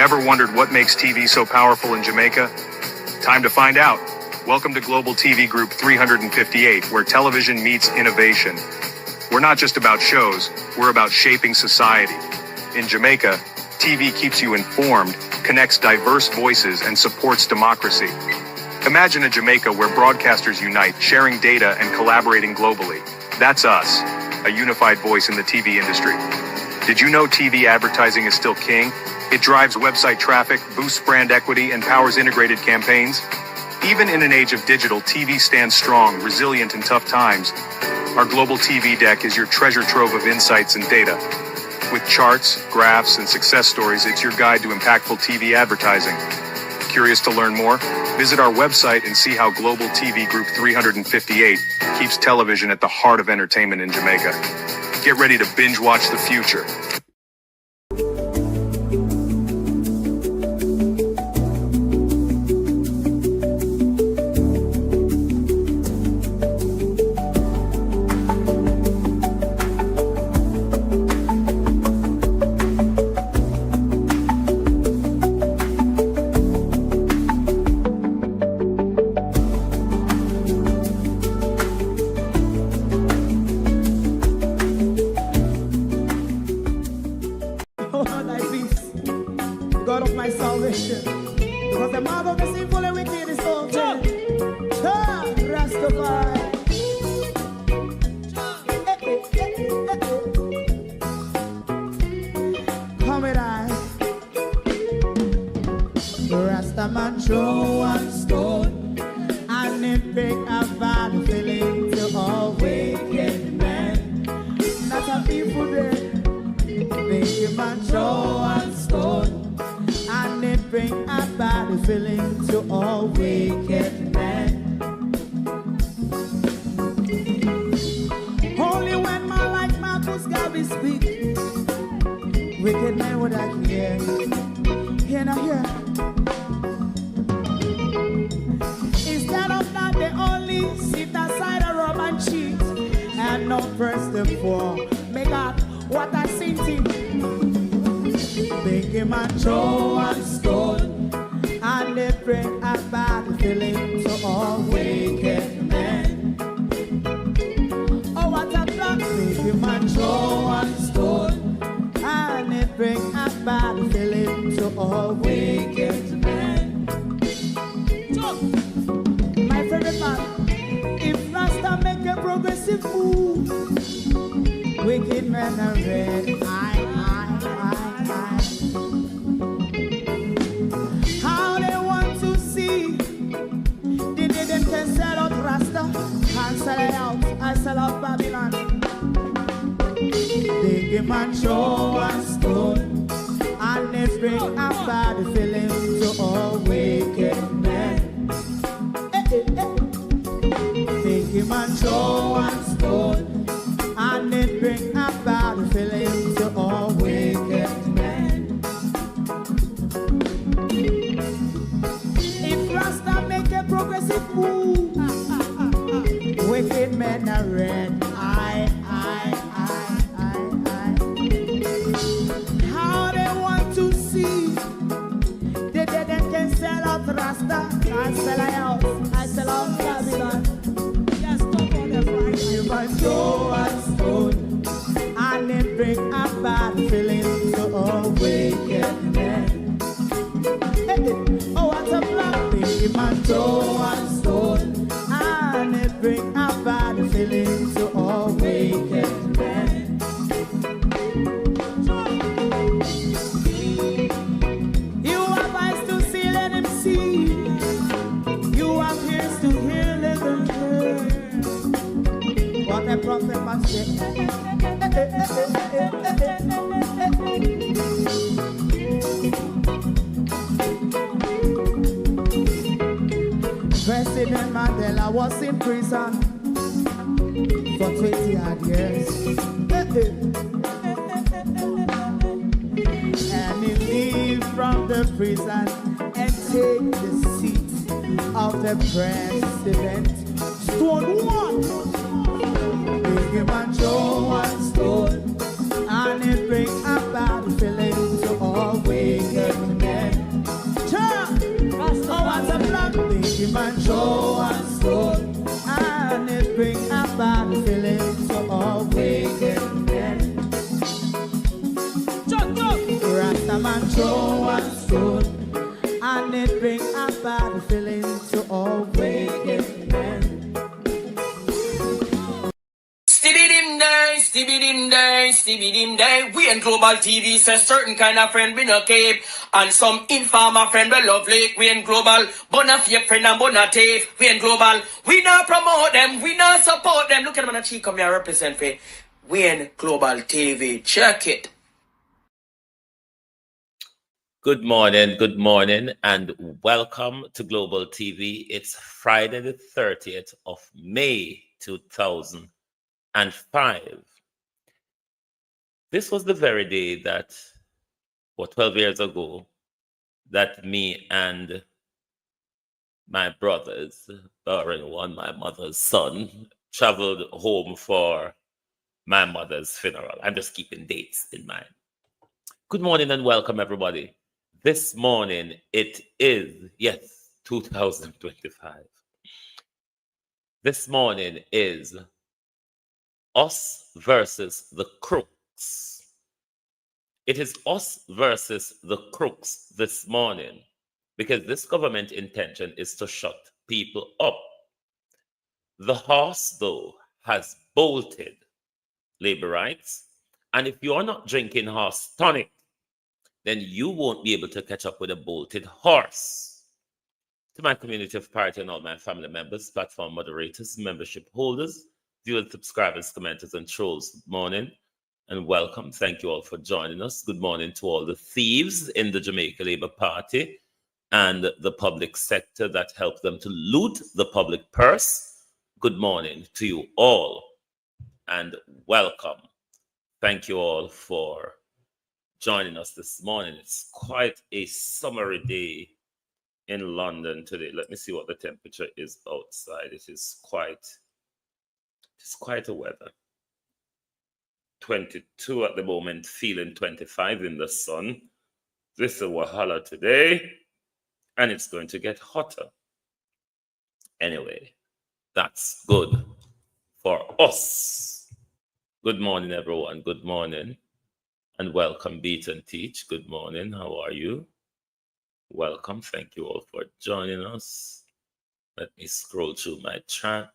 Ever wondered what makes TV so powerful in Jamaica? Time to find out. Welcome to Global TV Group 358, where television meets innovation. We're not just about shows, we're about shaping society. In Jamaica, TV keeps you informed, connects diverse voices, and supports democracy. Imagine a Jamaica where broadcasters unite, sharing data and collaborating globally. That's us, a unified voice in the TV industry. Did you know TV advertising is still king? It drives website traffic, boosts brand equity, and powers integrated campaigns. Even in an age of digital, TV stands strong, resilient in tough times. Our global TV deck is your treasure trove of insights and data. With charts, graphs, and success stories, it's your guide to impactful TV advertising. Curious to learn more? Visit our website and see how Global TV Group 358 keeps television at the heart of entertainment in Jamaica. Get ready to binge watch the future. President Mandela was in prison for 20 odd years. And he leave from the prison and take the seat of the president. Stone one. Big him and Joe one stone. And it bring about the feeling to all wicked men. a man Dawes Stood, and it bring a bad feeling to all wicked men. Stibbidim day, stibbidim day, stibbidim day. We in Global TV say certain kind of friend we no keep, and some informer friend we love like. We in Global, bona fake friend and bona tape. We in Global, we not promote them, we not support them. Look at them on the cheek, come here represent for. We in Global TV, check it. Good morning, and welcome to Global TV. It's Friday the 30th of May, 2005. This was the very day that, 12 years ago, that me and my brothers, barring one, my mother's son, traveled home for my mother's funeral. I'm just keeping dates in mind. Good morning and welcome, everybody. This morning, it is, 2025. This morning is us versus the crooks. It is us versus the crooks this morning because this government intention is to shut people up. The horse, though, has bolted, labor rights, and if you are not drinking horse tonic, then you won't be able to catch up with a bolted horse. To my community of party and all my family members, platform moderators, membership holders, viewers, subscribers, commenters, and trolls, good morning and welcome. Thank you all for joining us. Good morning to all the thieves in the Jamaica Labour Party and the public sector that helped them to loot the public purse. Good morning to you all and welcome. Thank you all for joining us this morning. It's quite a summery day in London today. Let me see what the temperature is outside. It is quite a weather. 22 at the moment, feeling 25 in the sun. This is a Wahala today, and it's going to get hotter. Anyway, that's good for us. Good morning, everyone. Good morning. And welcome, Beat and Teach. Good morning. How are you? Welcome. Thank you all for joining us. Let me scroll through my chat.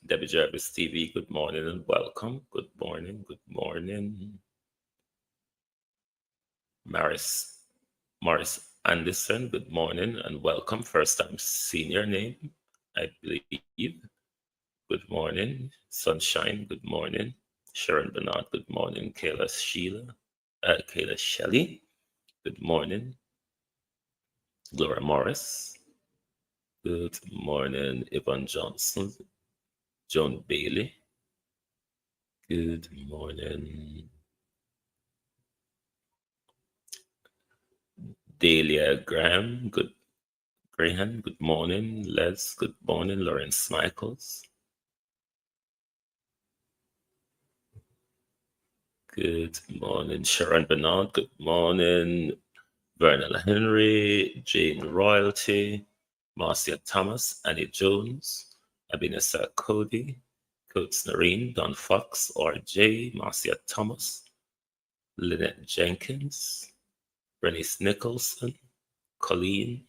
Debbie Jervis TV, good morning and welcome. Good morning. Good morning. Morris Anderson, good morning and welcome. First time senior name, I believe. Good morning. Sunshine, good morning. Sharon Bernard, good morning. Kayla Shelley, good morning. Laura Morris, good morning. Yvonne Johnson, Joan Bailey, good morning. Dahlia Graham, good morning. Les, good morning. Lawrence Michaels, good morning. Sharon Bernard, good morning. Vernal Henry, Jane Royalty, Marcia Thomas, Annie Jones, Abinasa Cody, Coates Noreen, Don Fox, RJ, Marcia Thomas, Lynette Jenkins, Bernice Nicholson, Colleen.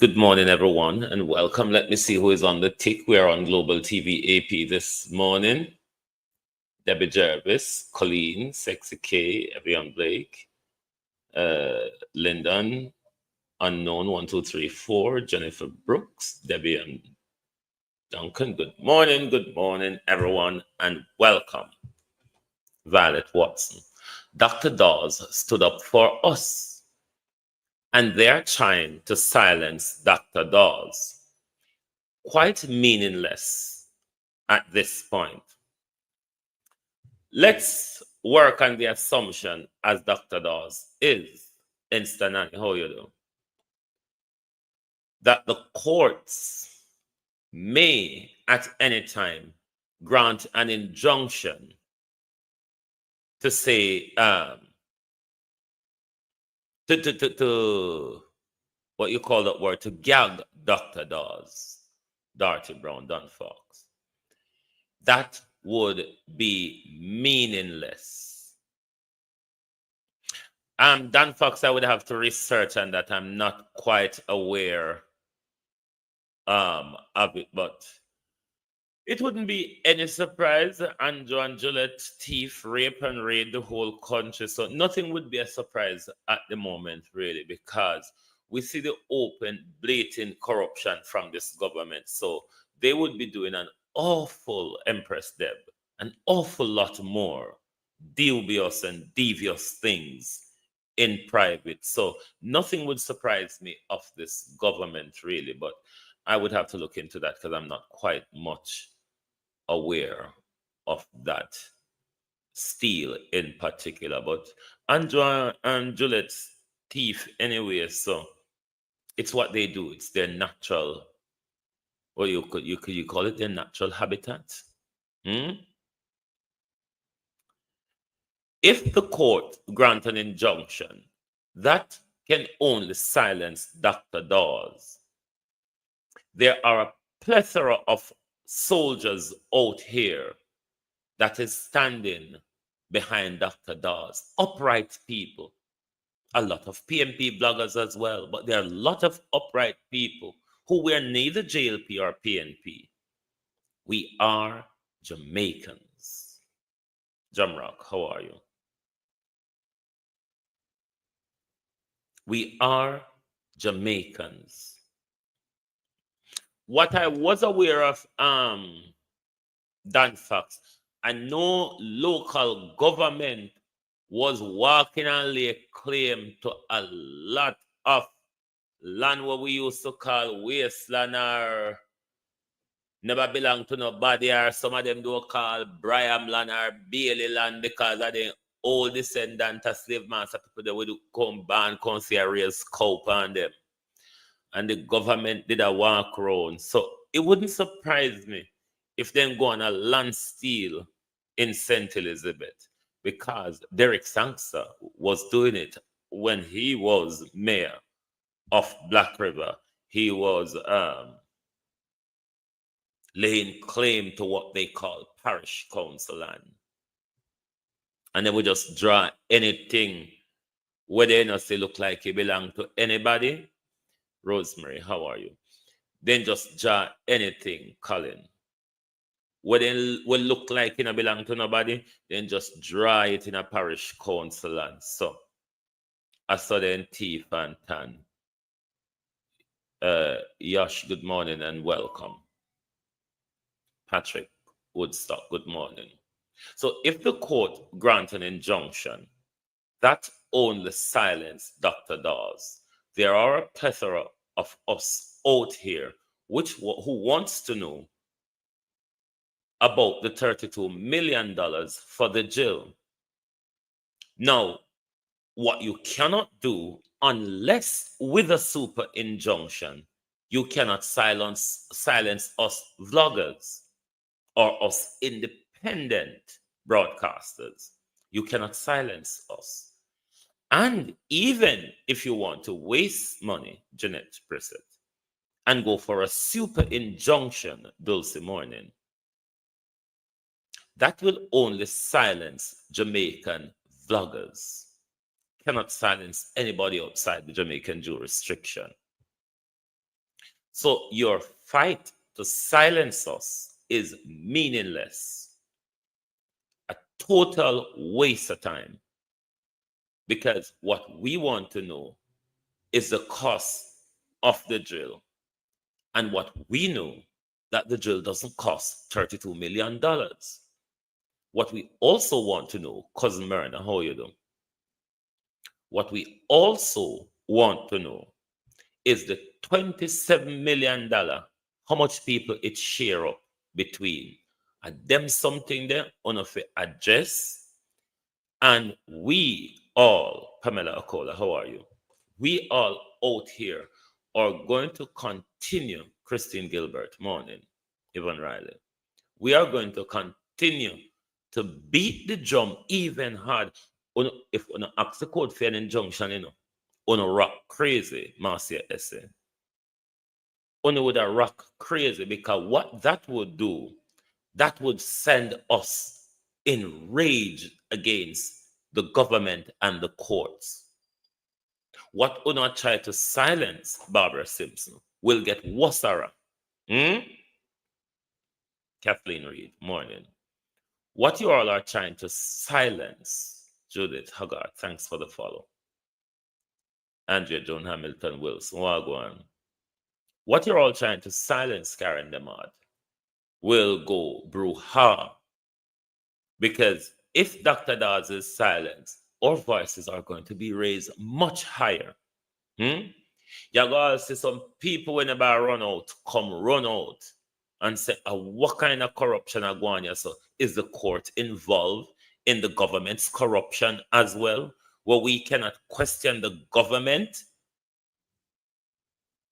Good morning, everyone, and welcome. Let me see who is on the tick. We are on Global TV AP this morning. Debbie Jervis, Colleen, Sexy K, Evian Blake, Lyndon, Unknown 1234, Jennifer Brooks, Debbie and Duncan. Good morning, everyone, and welcome. Violet Watson. Dr. Dawes stood up for us, and they're trying to silence Dr. Dawes. Quite meaningless at this point. Let's work on the assumption, as Dr. Dawes is, Instanani, how you do, that the courts may at any time grant an injunction to say to what you call that word, to gag Dr. Dawes, Dorothy Brown Dunfox. That would be meaningless. Dan Fox, I would have to research on that. I'm not quite aware of it, but it wouldn't be any surprise. Andrew and Gillette thief, rape, and raid the whole country. So nothing would be a surprise at the moment, really, because we see the open, blatant corruption from this government. So they would be doing an awful, Empress Deb, an awful lot more dubious and devious things in private. So nothing would surprise me of this government, really, but I would have to look into that because I'm not quite much aware of that steel in particular. But Andrew and Juliet's teeth anyway, so it's what they do. It's their natural, or you call it their natural habitat. If the court grant an injunction, that can only silence Dr. Dawes. There are a plethora of soldiers out here that is standing behind Dr. Dawes, upright people. A lot of PNP bloggers as well, but there are a lot of upright people who were neither JLP or PNP. We are Jamaicans. Jamrock, how are you? We are Jamaicans. What I was aware of, Dan Fox, I know local government was walking and lay claim to a lot of land what we used to call wasteland or never belong to nobody, or some of them do call Briam land or Bailey land because of the old descendant of slave master people that would come ban, come see a raise cow on them. And the government did a walk around. So it wouldn't surprise me if them go on a land steal in St. Elizabeth, because Derek Sangster was doing it when he was mayor of Black River. He was laying claim to what they call parish council land. And they would just draw anything where they not say look like it belong to anybody. Rosemary, how are you? Then just draw anything, Colin. Where they will look like it belong to nobody, then just draw it in a parish council land. So I saw them teeth and tan. Yash, good morning and welcome. Patrick Woodstock, good morning. So if the court grant an injunction, that only silence Dr. Dawes. There are a plethora of us out here who wants to know about the $32 million for the jail. Now, what you cannot do, unless with a super injunction, you cannot silence us vloggers or us independent broadcasters. You cannot silence us. And even if you want to waste money, Jeanette Brissett, and go for a super injunction, Dulce Morning, that will only silence Jamaican vloggers. Cannot silence anybody outside the Jamaican jurisdiction. So your fight to silence us is meaningless. A total waste of time. Because what we want to know is the cost of the drill. And what we know, that the drill doesn't cost $32 million. What we also want to know, Cousin Myrna, how you doing? What we also want to know is the $27 million, how much people it share up between. And them something there on a address. And we all, Pamela Akola, how are you? We all out here are going to continue, Christine Gilbert, morning, Yvonne Riley. We are going to continue to beat the drum even hard. If on ask the code for an injunction, on a rock crazy, Marcia essay. On would a rock crazy, because what that would do, that would send us in rage against the government and the courts. What do not try to silence Barbara Simpson will get worser. Kathleen Reed, morning. What you all are trying to silence, Judith Haggard, thanks for the follow. Andrea Joan Hamilton Wilson, Wagwan. What you're all trying to silence, Karen Demard, will go brouhaha. Because if Dr. Dawes is silenced, our voices are going to be raised much higher. You're going to see some people when they run out and say, what kind of corruption are going on? So is the court involved in the government's corruption as well, where we cannot question the government?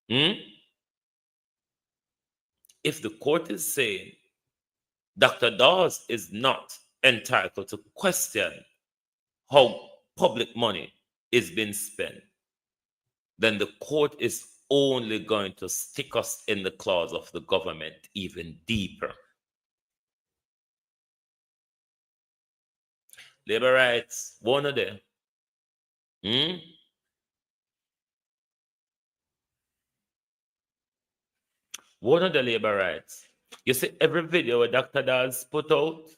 If the court is saying Dr. Dawes is not entitled to question how public money is being spent, then the court is only going to stick us in the claws of the government even deeper. Labor rights, one of them. One of the labor rights. You see every video Dr. Dawes put out,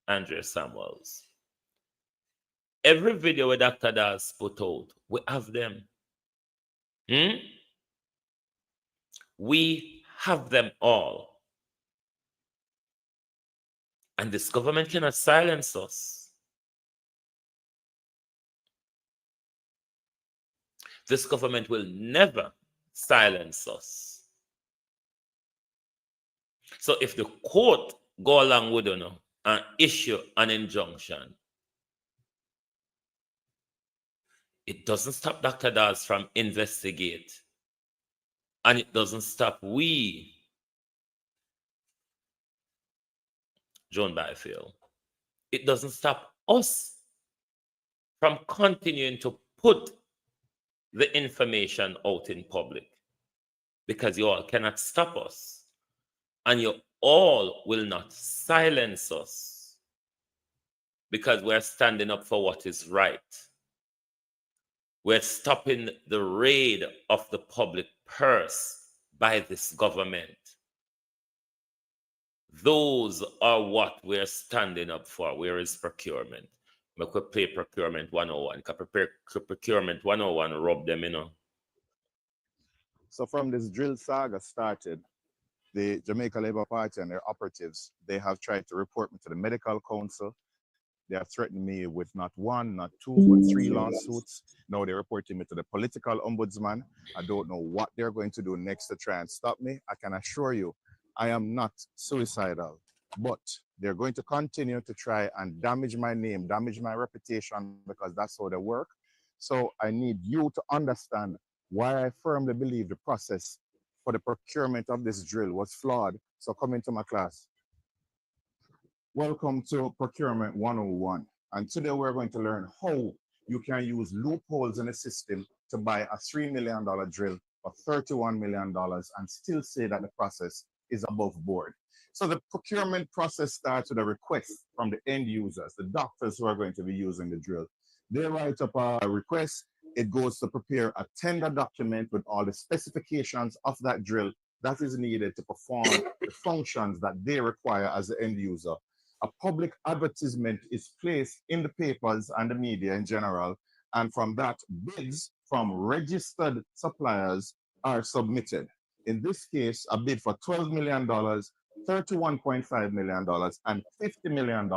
Andrea Samuels. Every video Dr. Dawes put out, we have them. We have them all. And this government cannot silence us. This government will never silence us. So if the court go along with and issue an injunction, it doesn't stop Dr. Dawes from investigate. And it doesn't stop we, Joan Byfield. It doesn't stop us from continuing to put the information out in public, because you all cannot stop us and you all will not silence us, because we're standing up for what is right. We're stopping the raid of the public purse by this government. Those are what we're standing up for. Where is procurement? We could play Procurement 101. Procurement 101 rob them, So from this drill saga started, the Jamaica Labour Party and their operatives, they have tried to report me to the medical council. They have threatened me with not one, not two, but 3 lawsuits. Now they're reporting me to the political ombudsman. I don't know what they're going to do next to try and stop me. I can assure you, I am not suicidal, but they're going to continue to try and damage my name, damage my reputation, because that's how they work. So I need you to understand why I firmly believe the process for the procurement of this drill was flawed. So come into my class. Welcome to Procurement 101. And today we're going to learn how you can use loopholes in the system to buy a $3 million drill for $31 million and still say that the process is above board. So the procurement process starts with a request from the end users, the doctors who are going to be using the drill. They write up a request. It goes to prepare a tender document with all the specifications of that drill that is needed to perform the functions that they require as the end user. A public advertisement is placed in the papers and the media in general, and from that, bids from registered suppliers are submitted. In this case, a bid for $12 million, $31.5 million, and $50 million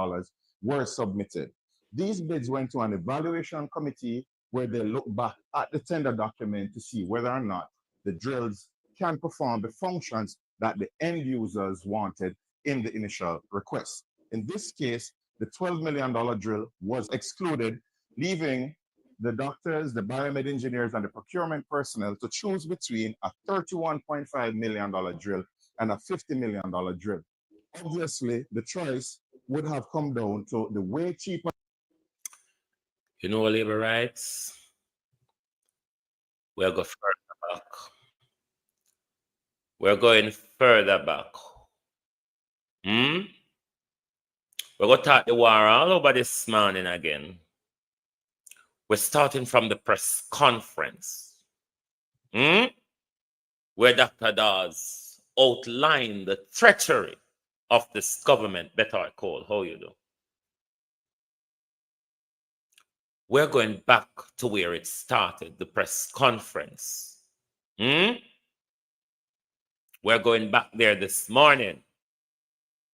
were submitted. These bids went to an evaluation committee where they look back at the tender document to see whether or not the drills can perform the functions that the end users wanted in the initial request. In this case, the $12 million drill was excluded, leaving the doctors, the biomed engineers, and the procurement personnel to choose between a $31.5 million drill and a $50 million drill. Obviously, the choice would have come down to the way cheaper. You know, labor rights, we'll go further back. We're going further back. We're going to talk the war all over this morning again. We're starting from the press conference, where Dr. Dawes outlined the treachery of this government. Better I call, how you do? We're going back to where it started, the press conference. We're going back there this morning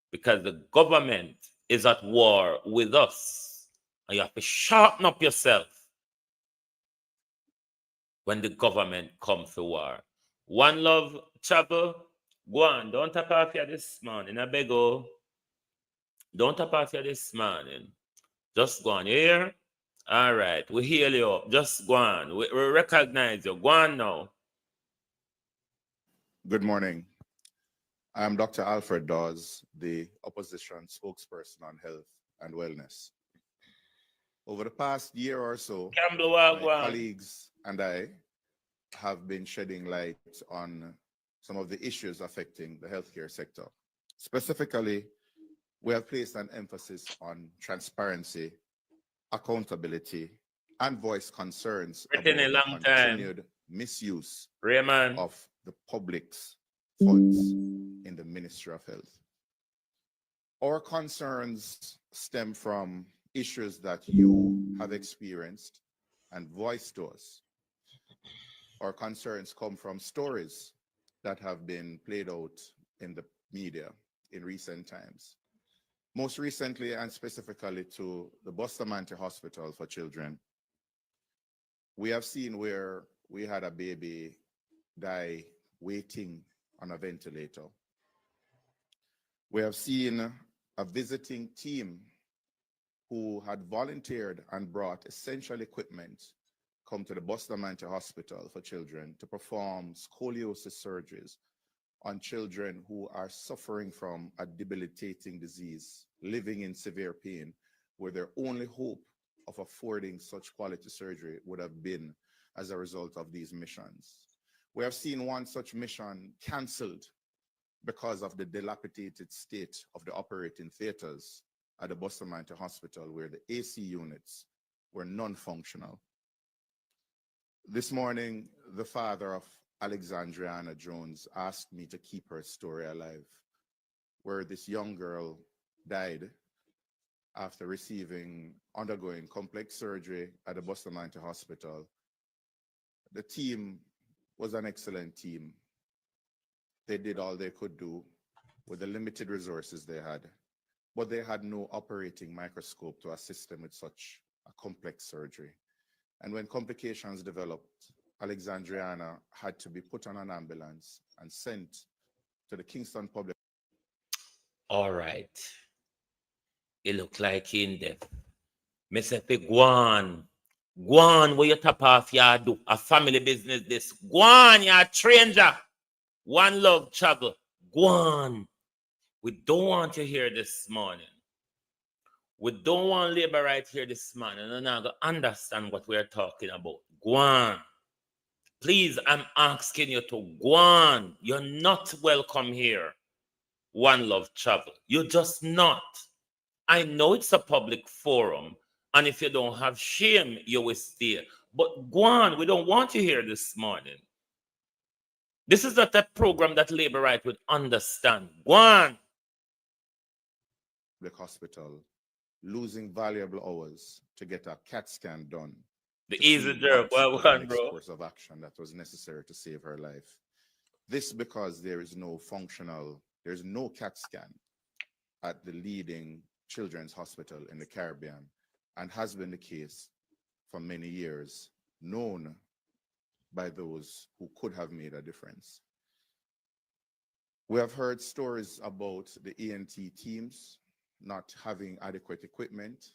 because the government is at war with us. And you have to sharpen up yourself when the government comes to war. One love, travel, go on. Don't tap off here this morning. I beg you. Don't tap off here this morning. Just go on here. All right. We heal you up. Just go on. We recognize you. Go on now. Good morning. I'm Dr. Alfred Dawes, the opposition spokesperson on health and wellness. Over the past year or so, my colleagues and I have been shedding light on some of the issues affecting the healthcare sector. Specifically, we have placed an emphasis on transparency, accountability, and voiced concerns about the continued misuse of the public's funds in the Ministry of Health. Our concerns stem from issues that you have experienced and voiced to us. Our concerns come from stories that have been played out in the media in recent times. Most recently, and specifically to the Bustamante Hospital for Children, we have seen where we had a baby die waiting on a ventilator. We have seen a visiting team who had volunteered and brought essential equipment come to the Bustamante Hospital for Children to perform scoliosis surgeries on children who are suffering from a debilitating disease, living in severe pain, where their only hope of affording such quality surgery would have been as a result of these missions. We have seen one such mission canceled because of the dilapidated state of the operating theaters at the Bustamante Hospital, where the AC units were non-functional. This morning, the father of Alexandriana Jones asked me to keep her story alive, where this young girl died after undergoing complex surgery at the Bustamante Hospital. The team was an excellent team. They did all they could do with the limited resources they had, but they had no operating microscope to assist them with such a complex surgery. And when complications developed, Alexandriana had to be put on an ambulance and sent to the Kingston Public. All right. It look like in death. Me say, go on, where you tap off, you do a family business this. Go on, you're a stranger. One love travel. Go on. We don't want you here this morning. We don't want labor right here this morning. And I'm going to understand what we're talking about. Go on. Please, I'm asking you to go on. You're not welcome here. One love travel. You're just not. I know it's a public forum. And if you don't have shame, you will stay. But go on. We don't want you here this morning. This is not a program that labor right would understand. Go on. The hospital, losing valuable hours to get a CAT scan done. The easy jerk, bro. Course of action that was necessary to save her life. This because there's no CAT scan at the leading children's hospital in the Caribbean, and has been the case for many years, known by those who could have made a difference. We have heard stories about the ENT teams not having adequate equipment,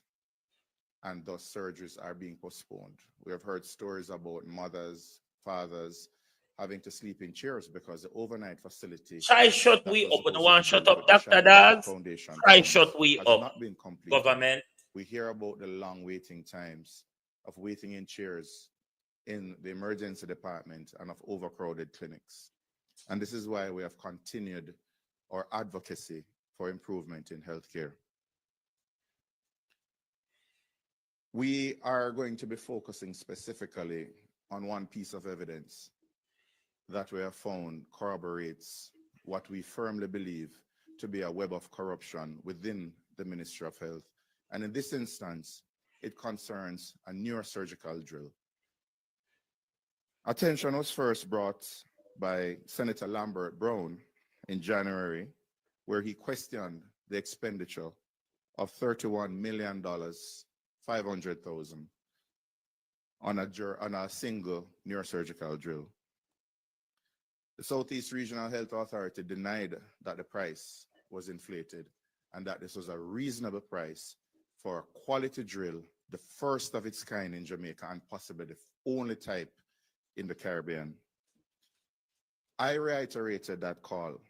and thus surgeries are being postponed. We have heard stories about mothers, fathers having to sleep in chairs because the overnight facility. Try shut we up. No one shut up, Dr. Dawes. Try shut we up. Not been completed. Government. We hear about the long waiting times of waiting in chairs in the emergency department and of overcrowded clinics. And this is why we have continued our advocacy for improvement in healthcare. We are going to be focusing specifically on one piece of evidence that we have found corroborates what we firmly believe to be a web of corruption within the Ministry of Health. And in this instance, it concerns a neurosurgical drill. Attention was first brought by Senator Lambert Brown in January, where he questioned the expenditure of $31,500,000 on a single neurosurgical drill. The Southeast Regional Health Authority denied that the price was inflated and that this was a reasonable price for a quality drill, the first of its kind in Jamaica and possibly the only type in the Caribbean. I reiterated that call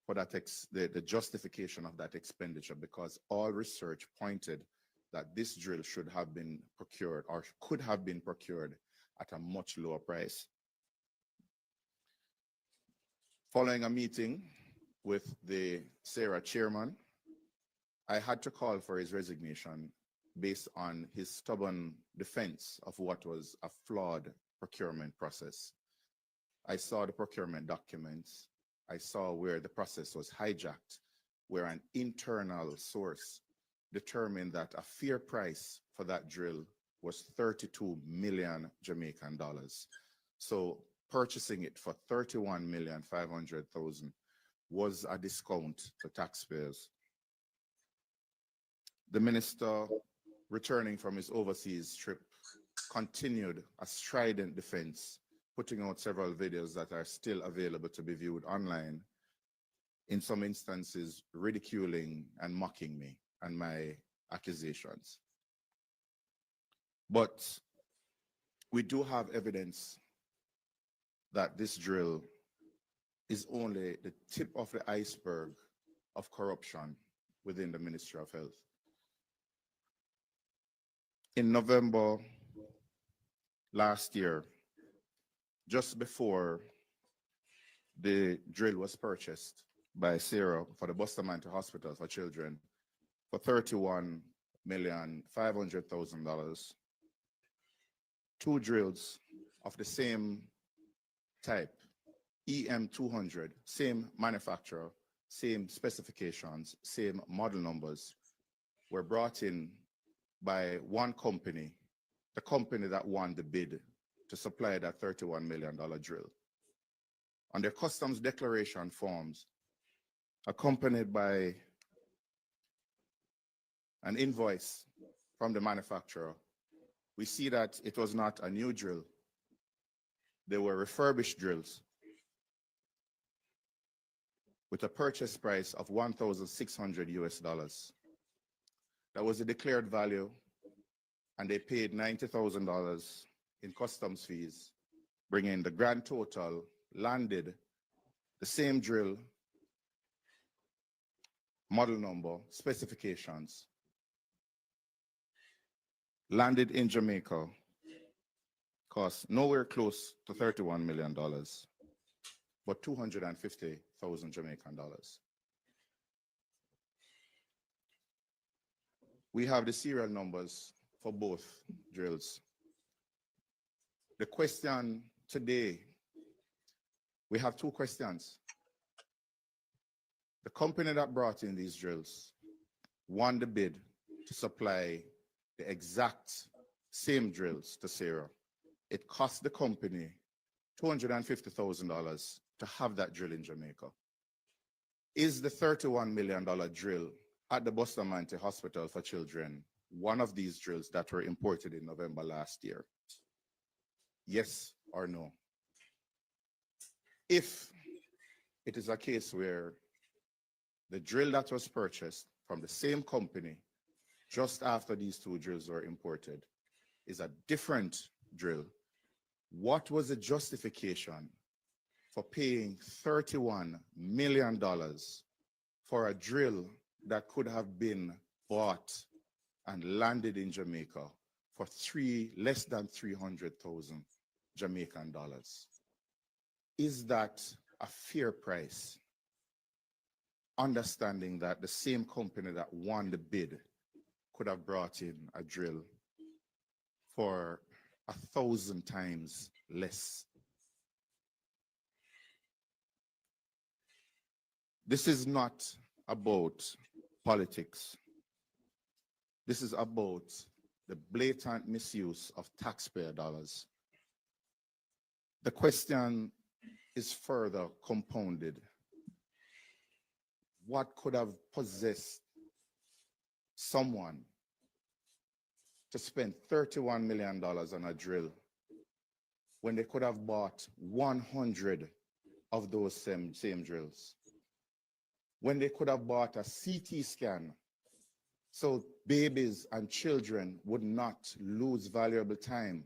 for that the justification of that expenditure because all research pointed that this drill should have been procured or could have been procured at a much lower price. Following a meeting with the SARA chairman, I had to call for his resignation based on his stubborn defense of what was a flawed procurement process. I saw the procurement documents. I saw where the process was hijacked, where an internal source determined that a fair price for that drill was 32 million Jamaican dollars. So purchasing it for 31,500,000 was a discount to taxpayers. The minister, returning from his overseas trip, continued a strident defense, putting out several videos that are still available to be viewed online, in some instances ridiculing and mocking me and my accusations. But we do have evidence that this drill is only the tip of the iceberg of corruption within the Ministry of Health. In November last year, just before the drill was purchased by SARA for the Bustamante Hospital for Children for $31,500,000, two drills of the same type, EM200, same manufacturer, same specifications, same model numbers, were brought in by one company, the company that won the bid to supply that $31 million drill. On their customs declaration forms, accompanied by an invoice from the manufacturer, we see that it was not a new drill. They were refurbished drills with a purchase price of $1,600 US. That was the declared value, and they paid $90,000 in customs fees, bringing the grand total, landed the same drill, model number, specifications, landed in Jamaica, cost nowhere close to $31 million, but 250,000 Jamaican dollars. We have the serial numbers for both drills. The question today, we have two questions. The company that brought in these drills won the bid to supply the exact same drills to SARA. It cost the company $250,000 to have that drill in Jamaica. Is the $31 million drill at the Bustamante Hospital for Children one of these drills that were imported in November last year? Yes or no? If it is a case where the drill that was purchased from the same company just after these two drills were imported is a different drill, what was the justification for paying $31 million for a drill that could have been bought and landed in Jamaica for less than 300,000 Jamaican dollars? Is that a fair price? Understanding that the same company that won the bid could have brought in a drill for 1,000 times less. This is not about politics. This is about the blatant misuse of taxpayer dollars. The question is further compounded. What could have possessed someone to spend $31 million on a drill when they could have bought 100 of those same drills? When they could have bought a CT scan so babies and children would not lose valuable time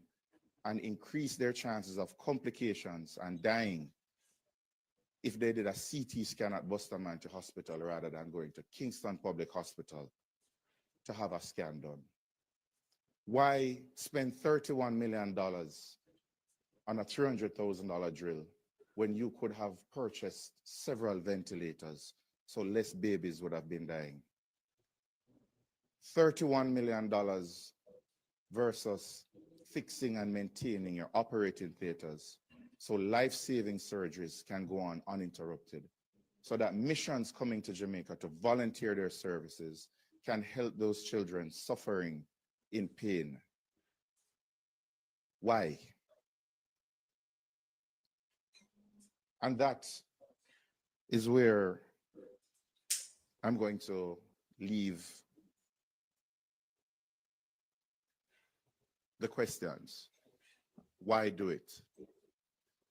and increase their chances of complications and dying if they did a CT scan at Bustamante Hospital rather than going to Kingston Public Hospital to have a scan done. Why spend $31 million on a $300,000 drill when you could have purchased several ventilators so less babies would have been dying? $31 million versus fixing and maintaining your operating theaters so life-saving surgeries can go on uninterrupted, so that missions coming to Jamaica to volunteer their services can help those children suffering in pain. Why? And that is where I'm going to leave the questions. Why do it?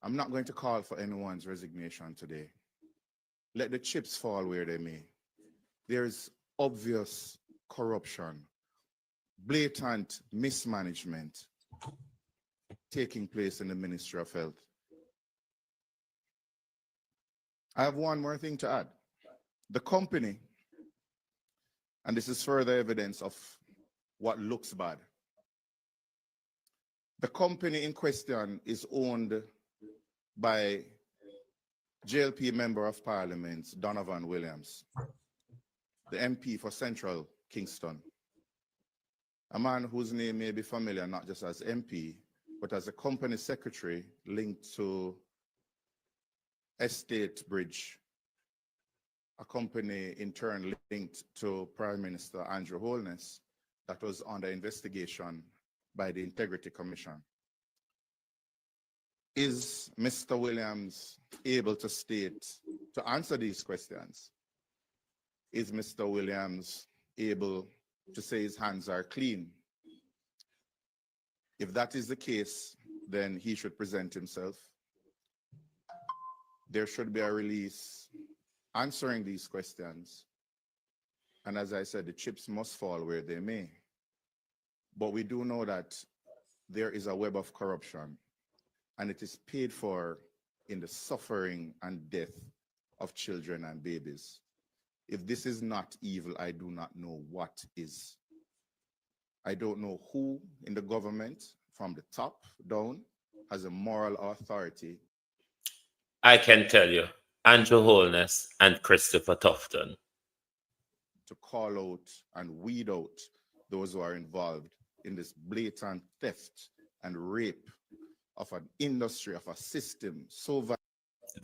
I'm not going to call for anyone's resignation today. Let the chips fall where they may. There's obvious corruption, blatant mismanagement taking place in the Ministry of Health. I have one more thing to add. The company, and this is further evidence of what looks bad. The company in question is owned by JLP Member of Parliament, Donovan Williams, the MP for Central Kingston, a man whose name may be familiar not just as MP, but as a company secretary linked to Estate Bridge, a company in turn linked to Prime Minister Andrew Holness that was under investigation by the Integrity Commission. Is Mr. Williams able to state, to answer these questions? Is Mr. Williams able to say his hands are clean? If that is the case, then he should present himself. There should be a release answering these questions. And as I said, the chips must fall where they may. But we do know that there is a web of corruption, and it is paid for in the suffering and death of children and babies. If this is not evil, I do not know what is. I don't know who in the government, from the top down, has a moral authority. I can tell you, Andrew Holness and Christopher Tufton. To call out and weed out those who are involved in this blatant theft and rape of an industry, of a system so violent.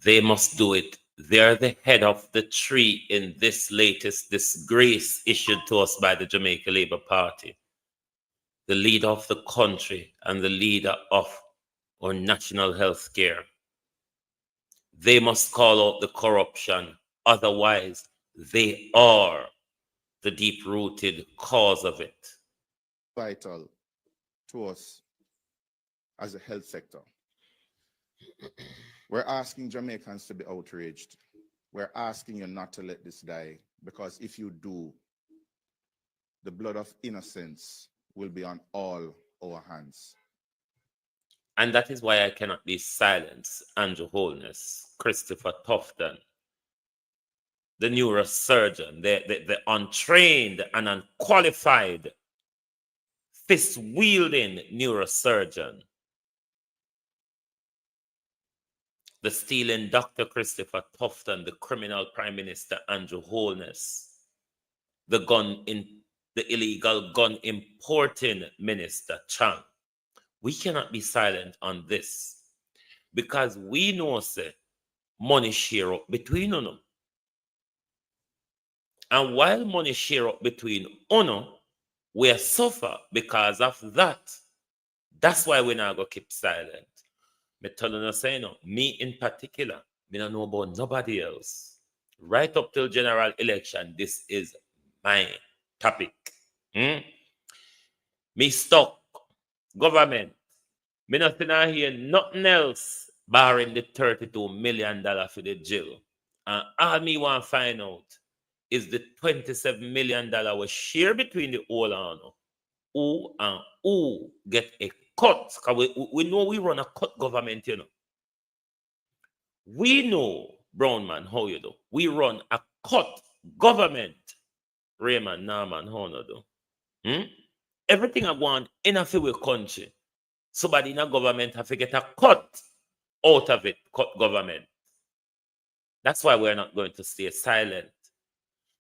They must do it. They're the head of the tree in this latest disgrace issued to us by the Jamaica Labour Party. The leader of the country and the leader of our national health care. They must call out the corruption. Otherwise, they are the deep-rooted cause of it. Vital to us as a health sector. We're asking Jamaicans to be outraged. We're asking you not to let this die, because if you do, the blood of innocence will be on all our hands. And that is why I cannot be silenced, Andrew Holness, Christopher Tufton, the neurosurgeon, the untrained and unqualified, fist-wielding neurosurgeon, the stealing Dr. Christopher Tufton, the criminal Prime Minister Andrew Holness, the illegal gun importing Minister Chang. We cannot be silent on this because we know, say, money share up between us. And while money share up between us, we are suffer because of that. That's why we're not going to keep silent. Me tell you, say no, me in particular, me don't know about nobody else. Right up till general election, this is my topic. Hmm? Me stuck. Government. Me nothing I hear nothing else barring the $32 million for the jail. And all me want to find out is the $27 million was share between the whole and who and who get a cut. Because we know we run a cut government, you know. We know, Brown man, how you do. We run a cut government. Raymond, Norman, how you do. Hmm? Everything I want in a few country. Somebody in a government have to get a cut out of it, cut government. That's why we're not going to stay silent.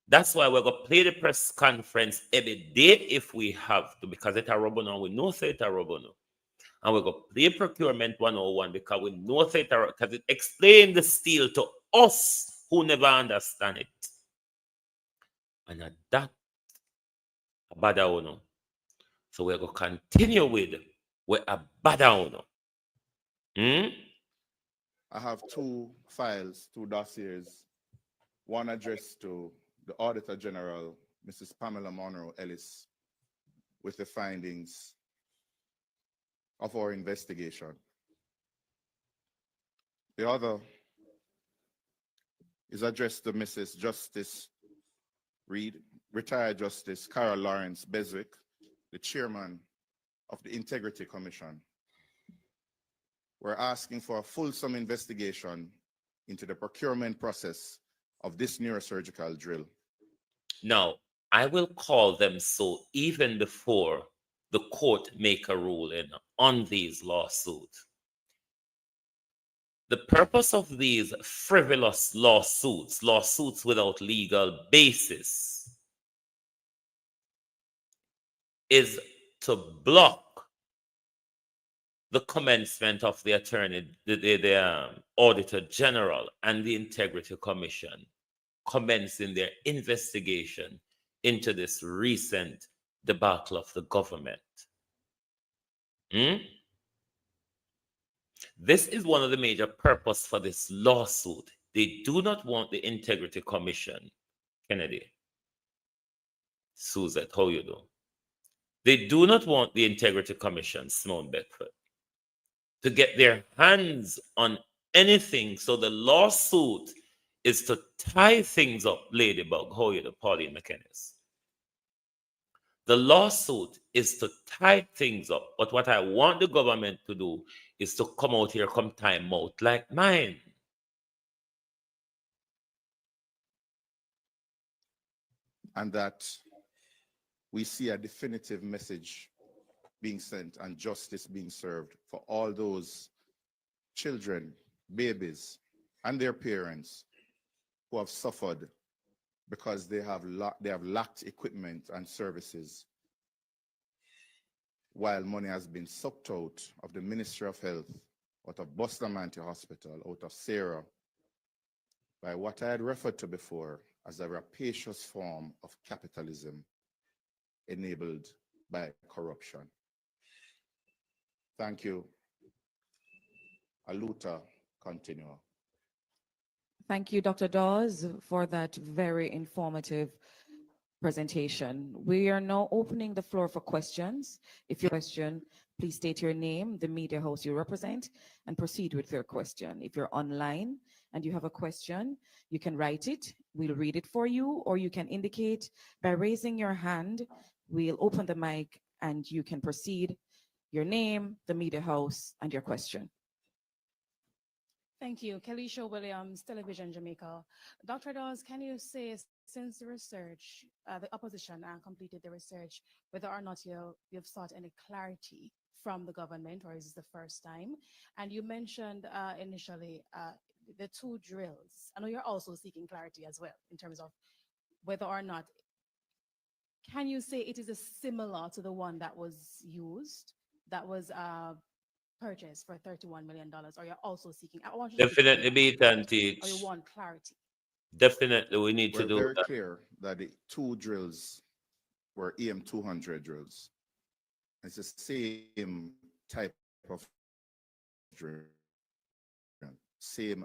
That's why we're going to play the press conference every day if we have to, because it's a rubber now. We know it's a rubber now. And we're going to play Procurement 101 because we know it's a because it explains the steel to us who never understand it. And at that, bad no. So we're going to continue with we're a bad no. I have two files, two dossiers, one addressed to the Auditor General, Mrs. Pamela Monroe Ellis, with the findings of our investigation. The other is addressed to Mrs. Justice Reed, retired Justice Carol Lawrence Beswick, the chairman of the Integrity Commission. We're asking for a fulsome investigation into the procurement process of this neurosurgical drill. Now, I will call them so even before the court make a ruling on these lawsuits. The purpose of these frivolous lawsuits without legal basis, is to block the commencement of the Auditor General and the Integrity Commission commencing their investigation into this recent debacle of the government. This is one of the major purposes for this lawsuit. They do not want the Integrity Commission, Kennedy, Suzette, how you do? They do not want the Integrity Commission, Simone Bedford, to get their hands on anything. So the lawsuit is to tie things up, Ladybug, how you do, Pauline McKennis. The lawsuit is to tie things up. But what I want the government to do is to come out here, come time out like mine. And that we see a definitive message being sent and justice being served for all those children, babies, and their parents who have suffered because they have lacked equipment and services, while money has been sucked out of the Ministry of Health, out of Bustamante Hospital, out of Sarah, by what I had referred to before as a rapacious form of capitalism enabled by corruption. Thank you. Aluta, continue. Thank you, Dr. Dawes, for that very informative presentation. We are now opening the floor for questions. If you have a question, please state your name, the media house you represent, and proceed with your question. If you're online and you have a question, you can write it, we'll read it for you, or you can indicate by raising your hand. We'll open the mic and you can proceed, your name, the media house, and your question. Thank you. Kelisha Williams, Television Jamaica. Dr. Dawes, can you say, since the research, the opposition completed the research, whether or not you've sought any clarity from the government, or is this the first time? And you mentioned initially the two drills. I know you're also seeking clarity as well in terms of whether or not, can you say it is similar to the one that was used that was purchased for $31 million, or you're also seeking? I want you to be Definitely clear, beat and teach. or you want clarity? Definitely, we need to We're do very that. clear that the two drills were EM200 drills. It's the same type of drill, same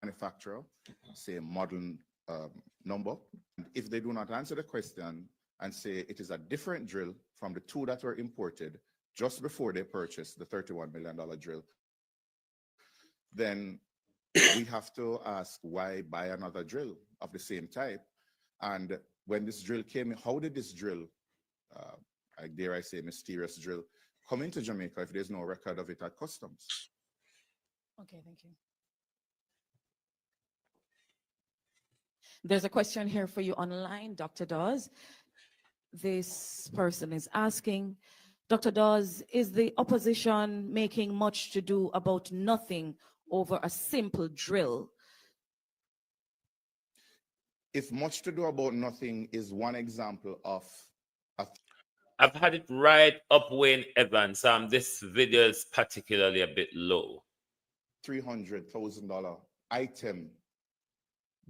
manufacturer, same model number. And if they do not answer the question and say it is a different drill from the two that were imported just before they purchased the $31 million drill, then we have to ask why buy another drill of the same type. And when this drill came in, how did this drill, I dare I say mysterious drill, come into Jamaica if there's no record of it at customs? Okay, thank you. There's a question here for you online, Dr. Dawes. This person is asking, Dr. Dawes, is the opposition making much to do about nothing over a simple drill? If much to do about nothing is one example of a I've had it right up Wayne Evans. This video is particularly a bit low. $300,000 item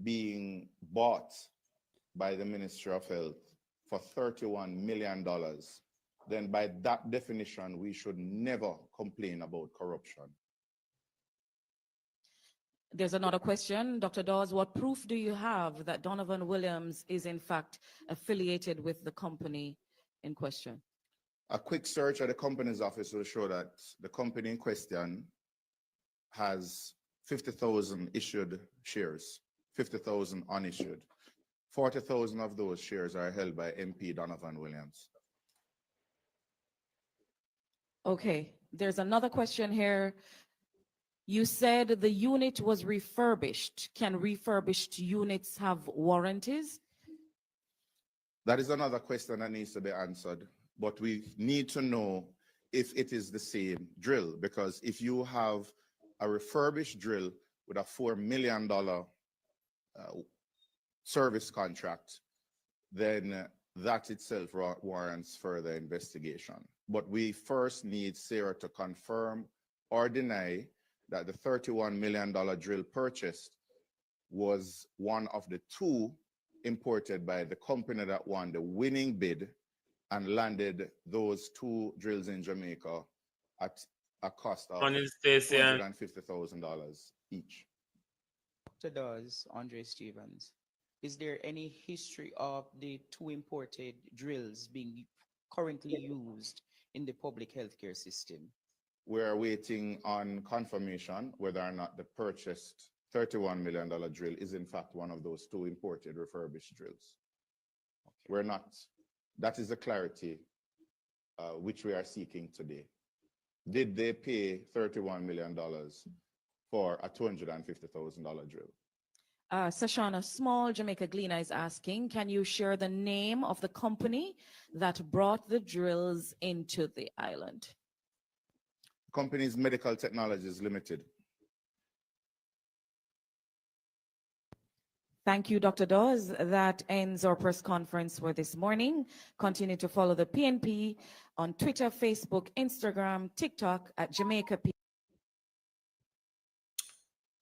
being bought by the Ministry of Health for $31 million, then by that definition, we should never complain about corruption. There's another question, Dr. Dawes. What proof do you have that Donovan Williams is in fact affiliated with the company in question? A quick search at the company's office will show that the company in question has 50,000 issued shares, 50,000 unissued. 40,000 of those shares are held by MP Donovan Williams. Okay, there's another question here. You said the unit was refurbished. Can refurbished units have warranties? That is another question that needs to be answered, but we need to know if it is the same drill, because if you have a refurbished drill with a $4 million service contract, then that itself warrants further investigation. But we first need Sarah to confirm or deny that the $31 million drill purchased was one of the two imported by the company that won the winning bid and landed those two drills in Jamaica at a cost of $250,000 each. Dr. Dawes, Andre Stevens, is there any history of the two imported drills being currently used in the public healthcare system? We're waiting on confirmation whether or not the purchased $31 million drill is in fact one of those two imported refurbished drills. Okay. We're not. That is the clarity which we are seeking today. Did they pay $31 million for a $250,000 drill? Sashana Small, Jamaica Gleaner is asking, can you share the name of the company that brought the drills into the island? Company's Medical Technologies Limited. Thank you, Dr. Dawes. That ends our press conference for this morning. Continue to follow the PNP on Twitter, Facebook, Instagram, TikTok at Jamaica P.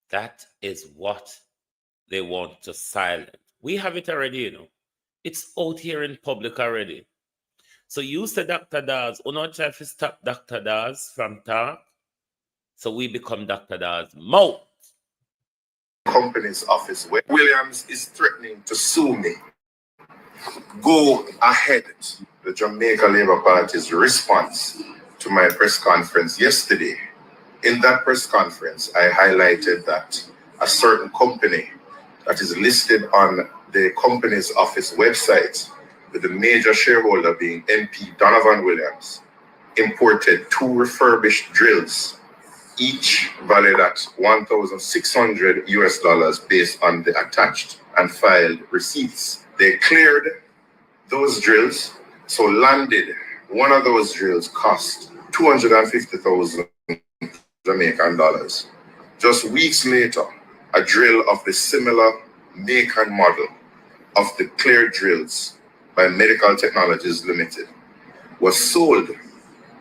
That is what they want to silence. We have it already, you know. It's out here in public already. So you say Dr. Dawes, we not try to stop Dr. Dawes from talk. So we become Dr. Dawes' mouth. Company's office where Williams is threatening to sue me. Go ahead. The Jamaica Labour Party's response to my press conference yesterday. In that press conference, I highlighted that a certain company that is listed on the company's office website, with the major shareholder being MP Donovan Williams, imported two refurbished drills, each valued at $1,600 US based on the attached and filed receipts. They cleared those drills, so landed one of those drills cost $250,000 Jamaican dollars. Just weeks later, a drill of the similar make and model of the cleared drills by Medical Technologies Limited was sold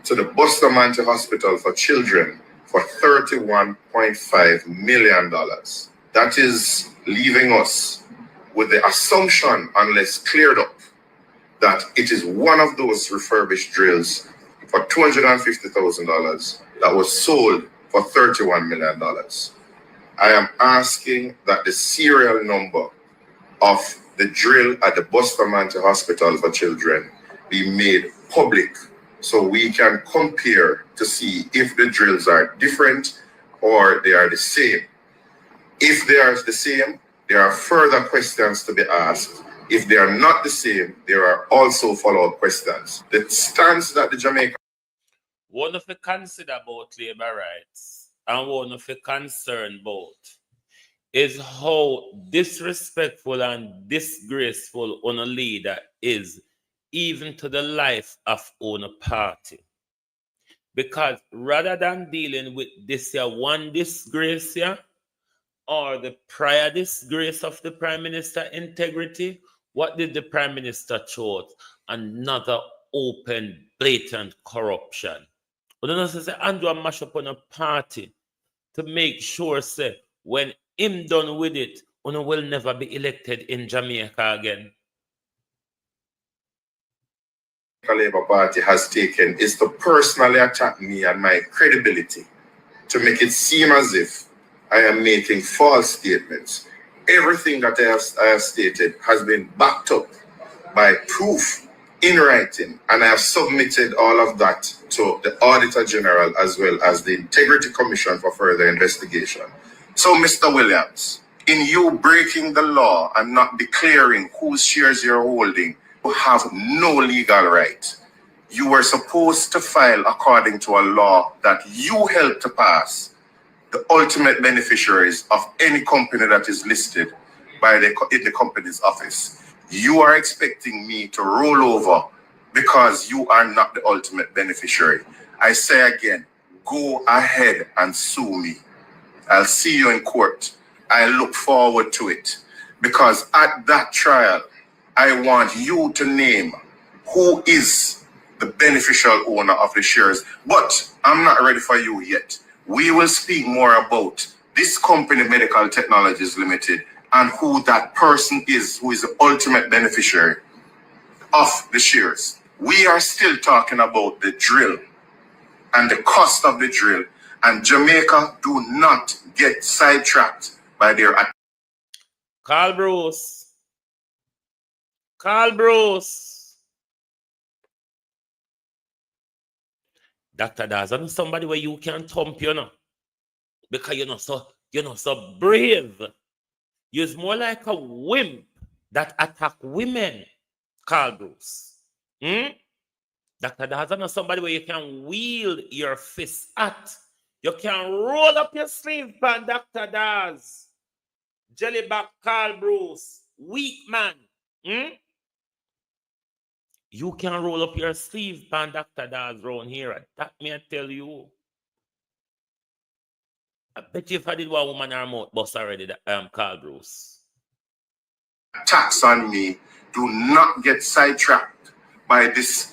to the Bustamante Hospital for Children for $31.5 million. That is leaving us with the assumption, unless cleared up, that it is one of those refurbished drills for $250,000 that was sold for $31 million. I am asking that the serial number of the drill at the Bustamante Hospital for Children be made public so we can compare to see if the drills are different or they are the same. If they are the same, there are further questions to be asked. If they are not the same, there are also follow-up questions. The stance that the Jamaican one of the consider about labor rights and one of the concern about is how disrespectful and disgraceful on a leader is even to the life of owner party. Because rather than dealing with this here one disgrace here, or the prior disgrace of the Prime Minister integrity, what did the Prime Minister choose? Another open, blatant corruption. But then I say, Andrew mash up on a party to make sure, say, when him done with it, Uno will never be elected in Jamaica again. Labour Party has taken is to personally attack me and my credibility, to make it seem as if I am making false statements. Everything that I have stated has been backed up by proof in writing, and I have submitted all of that to the Auditor General as well as the Integrity Commission for further investigation. So, Mr. Williams, in you breaking the law and not declaring whose shares you're holding, you have no legal right. You were supposed to file according to a law that you helped to pass, the ultimate beneficiaries of any company that is listed in the company's office. You are expecting me to roll over because you are not the ultimate beneficiary. I say again, go ahead and sue me. I'll see you in court. I look forward to it because at that trial, I want you to name who is the beneficial owner of the shares. But I'm not ready for you yet. We will speak more about this company, Medical Technologies Limited, and who that person is, who is the ultimate beneficiary of the shares. We are still talking about the drill and the cost of the drill. And Jamaica do not get sidetracked by their... Carl Bruce. Carl Bruce. Dr. Dawes, I'm somebody where you can thump, you know. Because you're not so brave. You're more like a wimp that attack women, Carl Bruce. Dr. Dawes, I'm not somebody where you can wield your fist at. You can roll up your sleeve, pan, Dr. Dawes. Jellyback Carl Bruce. Weak man. You can roll up your sleeve, pan, Dr. Dawes, round here. That may I tell you. I bet you if I did one woman or mouth bust already, Carl Bruce. Attacks on me do not get sidetracked by this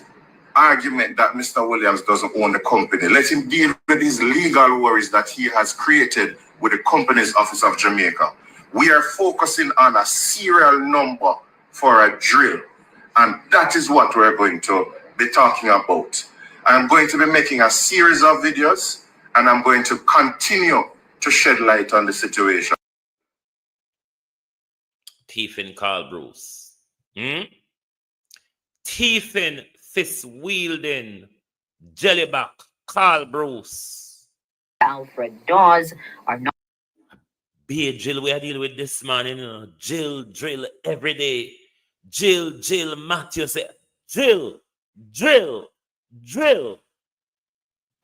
argument that Mr. Williams doesn't own the company. Let him deal with his legal worries that he has created with the Companies Office of Jamaica. We are focusing on a serial number for a drill, and that is what we're going to be talking about. I'm going to be making a series of videos, and I'm going to continue to shed light on the situation. Thiefing Carl Bruce. Thiefing, fist-wielding, jellyback Carl Bruce. Alfred Dawes are not... Be a drill, we are dealing with this man, you know. Drill every day. Jill, Matthew say, drill.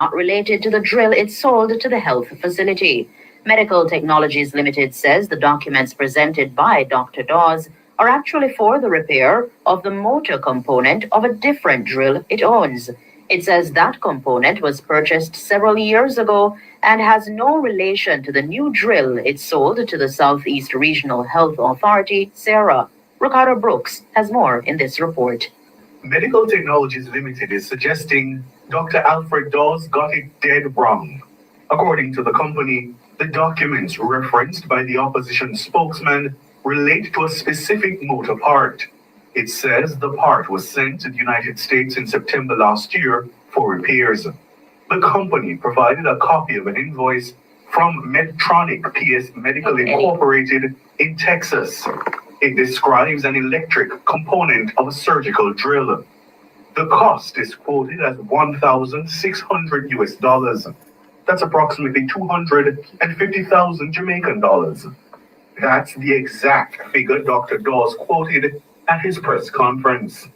Not related to the drill it sold to the health facility. Medical Technologies Limited says the documents presented by Dr. Dawes are actually for the repair of the motor component of a different drill it owns. It says that component was purchased several years ago and has no relation to the new drill it sold to the Southeast Regional Health Authority, SARA. Ricardo Brooks has more in this report. Medical Technologies Limited is suggesting Dr. Alfred Dawes got it dead wrong. According to the company, the documents referenced by the opposition spokesman relate to a specific motor part. It says the part was sent to the United States in September last year for repairs. The company provided a copy of an invoice from Medtronic PS Medical Incorporated in Texas. It describes an electric component of a surgical drill. The cost is quoted as 1,600 US dollars. That's approximately 250,000 Jamaican dollars. That's the exact figure Dr. Dawes quoted at his press conference.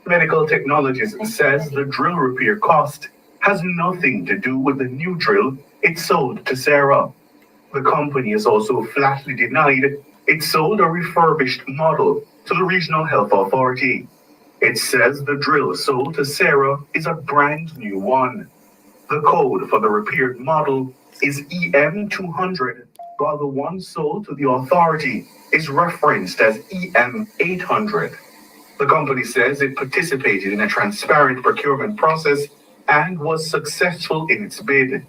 Medical Technologies says the drill repair cost has nothing to do with the new drill it sold to Sarah. The company has also flatly denied it sold a refurbished model to the Regional Health Authority. It says the drill sold to Sarah is a brand new one. The code for the repaired model is EM200, while the one sold to the authority is referenced as EM800. The company says it participated in a transparent procurement process and was successful in its bid.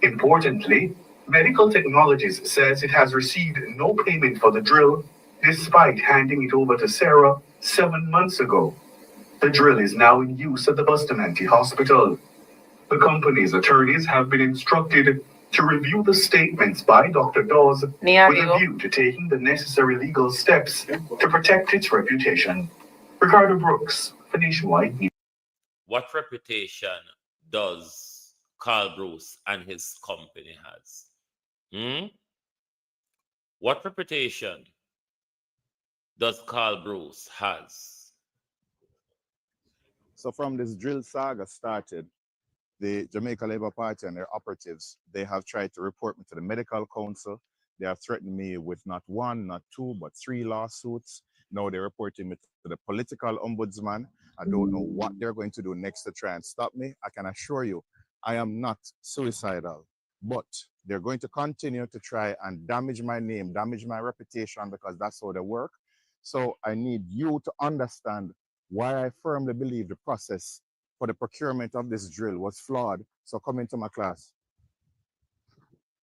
Importantly, Medical Technologies says it has received no payment for the drill despite handing it over to Sarah 7 months ago. The drill is now in use at the Bustamante Hospital. The company's attorneys have been instructed to review the statements by Dr. Dawes with a view to taking the necessary legal steps to protect its reputation. Ricardo Brooks for Nationwide News. What reputation does Carl Bruce and his company has? What reputation does Carl Bruce has? So from this drill saga started, the Jamaica Labour Party and their operatives, they have tried to report me to the Medical Council. They have threatened me with not one, not two, but 3 lawsuits. Now they're reporting me to the political ombudsman. I don't know what they're going to do next to try and stop me. I can assure you, I am not suicidal, but they're going to continue to try and damage my name, damage my reputation, because that's how they work. So I need you to understand why I firmly believe the process for the procurement of this drill was flawed. So come into my class.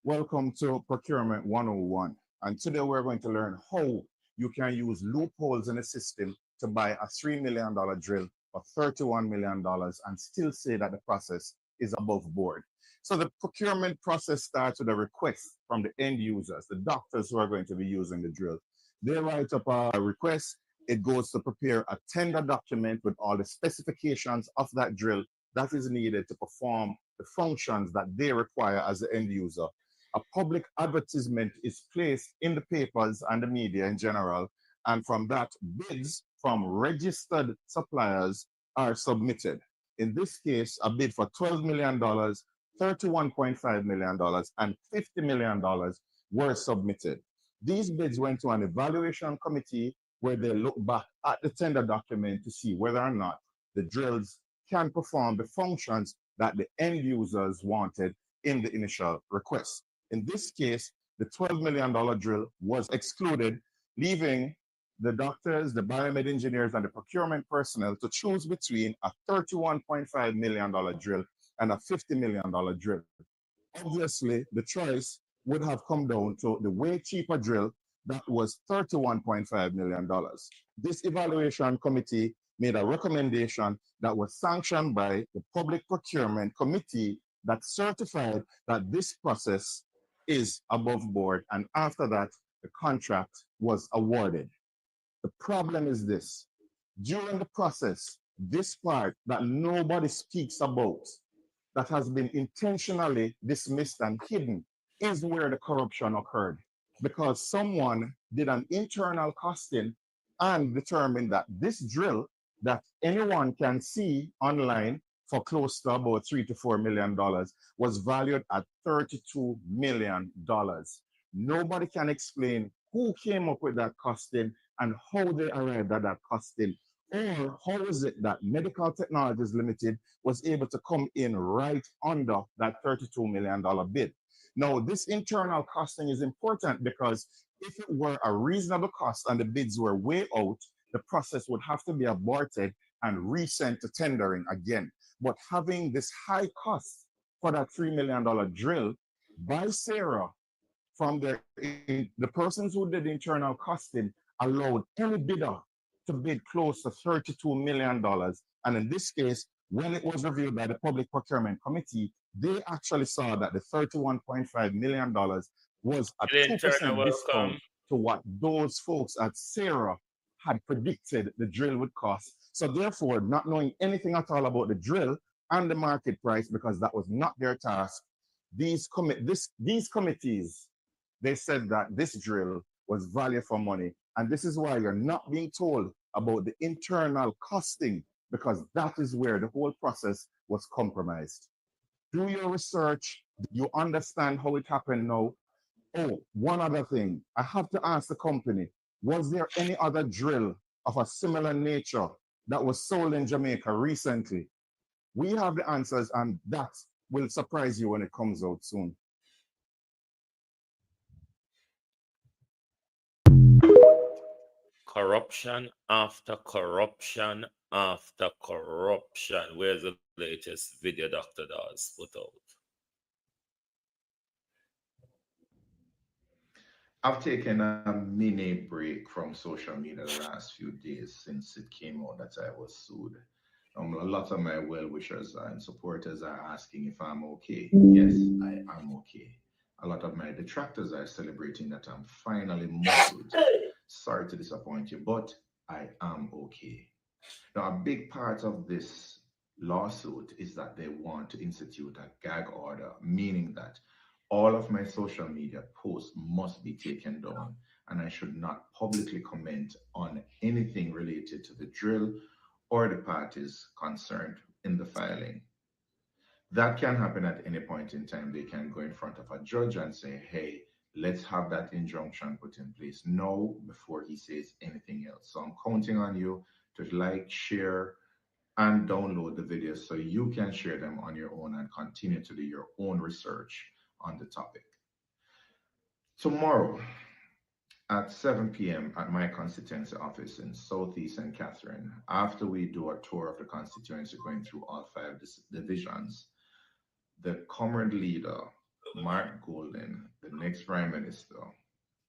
Welcome to Procurement 101. And today we're going to learn how you can use loopholes in the system to buy a $3 million drill for $31 million and still say that the process is above board. So the procurement process starts with a request from the end users, the doctors who are going to be using the drill. They write up a request. It goes to prepare a tender document with all the specifications of that drill that is needed to perform the functions that they require as the end user. A public advertisement is placed in the papers and the media in general, and from that, bids from registered suppliers are submitted. In this case, a bid for $12 million, $31.5 million, and $50 million were submitted. These bids went to an evaluation committee where they look back at the tender document to see whether or not the drills can perform the functions that the end users wanted in the initial request. In this case, the $12 million drill was excluded, leaving the doctors, the biomed engineers, and the procurement personnel to choose between a $31.5 million drill and a $50 million drill. Obviously, the choice would have come down to the way cheaper drill that was $31.5 million. This evaluation committee made a recommendation that was sanctioned by the Public Procurement Committee that certified that this process is above board, and after that, the contract was awarded. The problem is this: during the process, this part that nobody speaks about, that has been intentionally dismissed and hidden, is where the corruption occurred, because someone did an internal costing and determined that this drill that anyone can see online for close to about $3 to $4 million was valued at $32 million. Nobody can explain who came up with that costing and how they arrived at that costing, or how is it that Medical Technologies Limited was able to come in right under that $32 million bid. Now, this internal costing is important because if it were a reasonable cost and the bids were way out, the process would have to be aborted and resent to tendering again. But having this high cost for that $3 million drill by Sarah from the persons who did the internal costing allowed any bidder to bid close to $32 million. And in this case, when it was reviewed by the Public Procurement Committee, they actually saw that the $31.5 million was a Ellen 2% Turner, welcome. discount to what those folks at Sarah had predicted the drill would cost. So therefore, not knowing anything at all about the drill and the market price, because that was not their task, these committees, they said that this drill was value for money. And this is why you're not being told about the internal costing, because that is where the whole process was compromised. Do your research. You understand how it happened now. Oh, one other thing. I have to ask the company, was there any other drill of a similar nature that was sold in Jamaica recently? We have the answers, and that will surprise you when it comes out soon. Corruption after corruption after corruption. Where's the latest video Dr. Dawes put out? I've taken a mini break from social media the last few days since it came out that I was sued. A lot of my well-wishers and supporters are asking if I'm okay. Yes, I am okay. A lot of my detractors are celebrating that I'm finally muffled. Sorry to disappoint you, but I am okay. Now, a big part of this lawsuit is that they want to institute a gag order, meaning that all of my social media posts must be taken down, and I should not publicly comment on anything related to the drill or the parties concerned in the filing. That can happen at any point in time. They can go in front of a judge and say, hey, let's have that injunction put in place now before he says anything else. So I'm counting on you to like, share, and download the videos so you can share them on your own and continue to do your own research on the topic. Tomorrow at 7 p.m. at my constituency office in Southeast St. Catherine, after we do a tour of the constituency going through all 5 divisions, the comrade leader, Mark Golden, the next Prime Minister,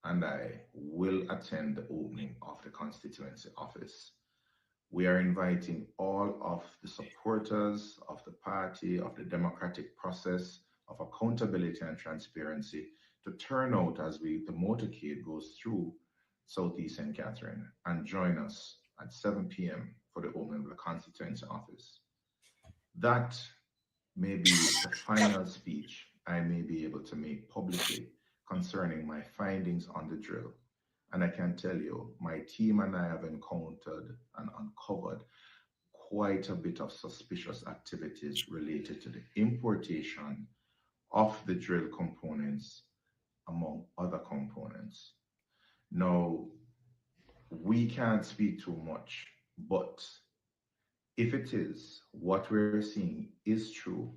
and I will attend the opening of the constituency office. We are inviting all of the supporters of the party, of the democratic process, of accountability and transparency to turn out as the motorcade goes through Southeast St. Catherine and join us at 7 p.m. for the opening of the constituency office. That may be the final speech I may be able to make publicly concerning my findings on the drill. And I can tell you, my team and I have encountered and uncovered quite a bit of suspicious activities related to the importation of the drill components, among other components. Now, we can't speak too much, but if it is what we're seeing is true,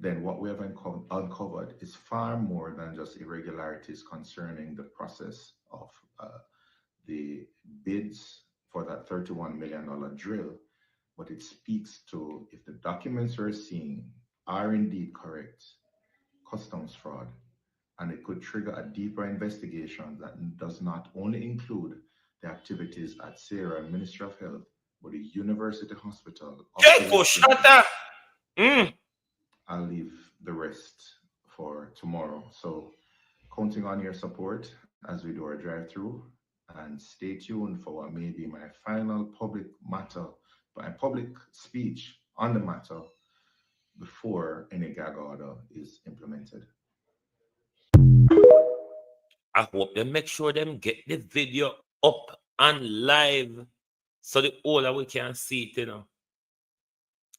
then what we have uncovered is far more than just irregularities concerning the process of the bids for that $31 million drill, but it speaks to, if the documents we're seeing are indeed correct, customs fraud, and it could trigger a deeper investigation that does not only include the activities at Sarah Ministry of Health, but the University Hospital. I'll leave the rest for tomorrow. So counting on your support as we do our drive-through, and stay tuned for what may be my final public speech on the matter before any gag order is implemented. I hope they make sure them get the video up and live so the older we can see it,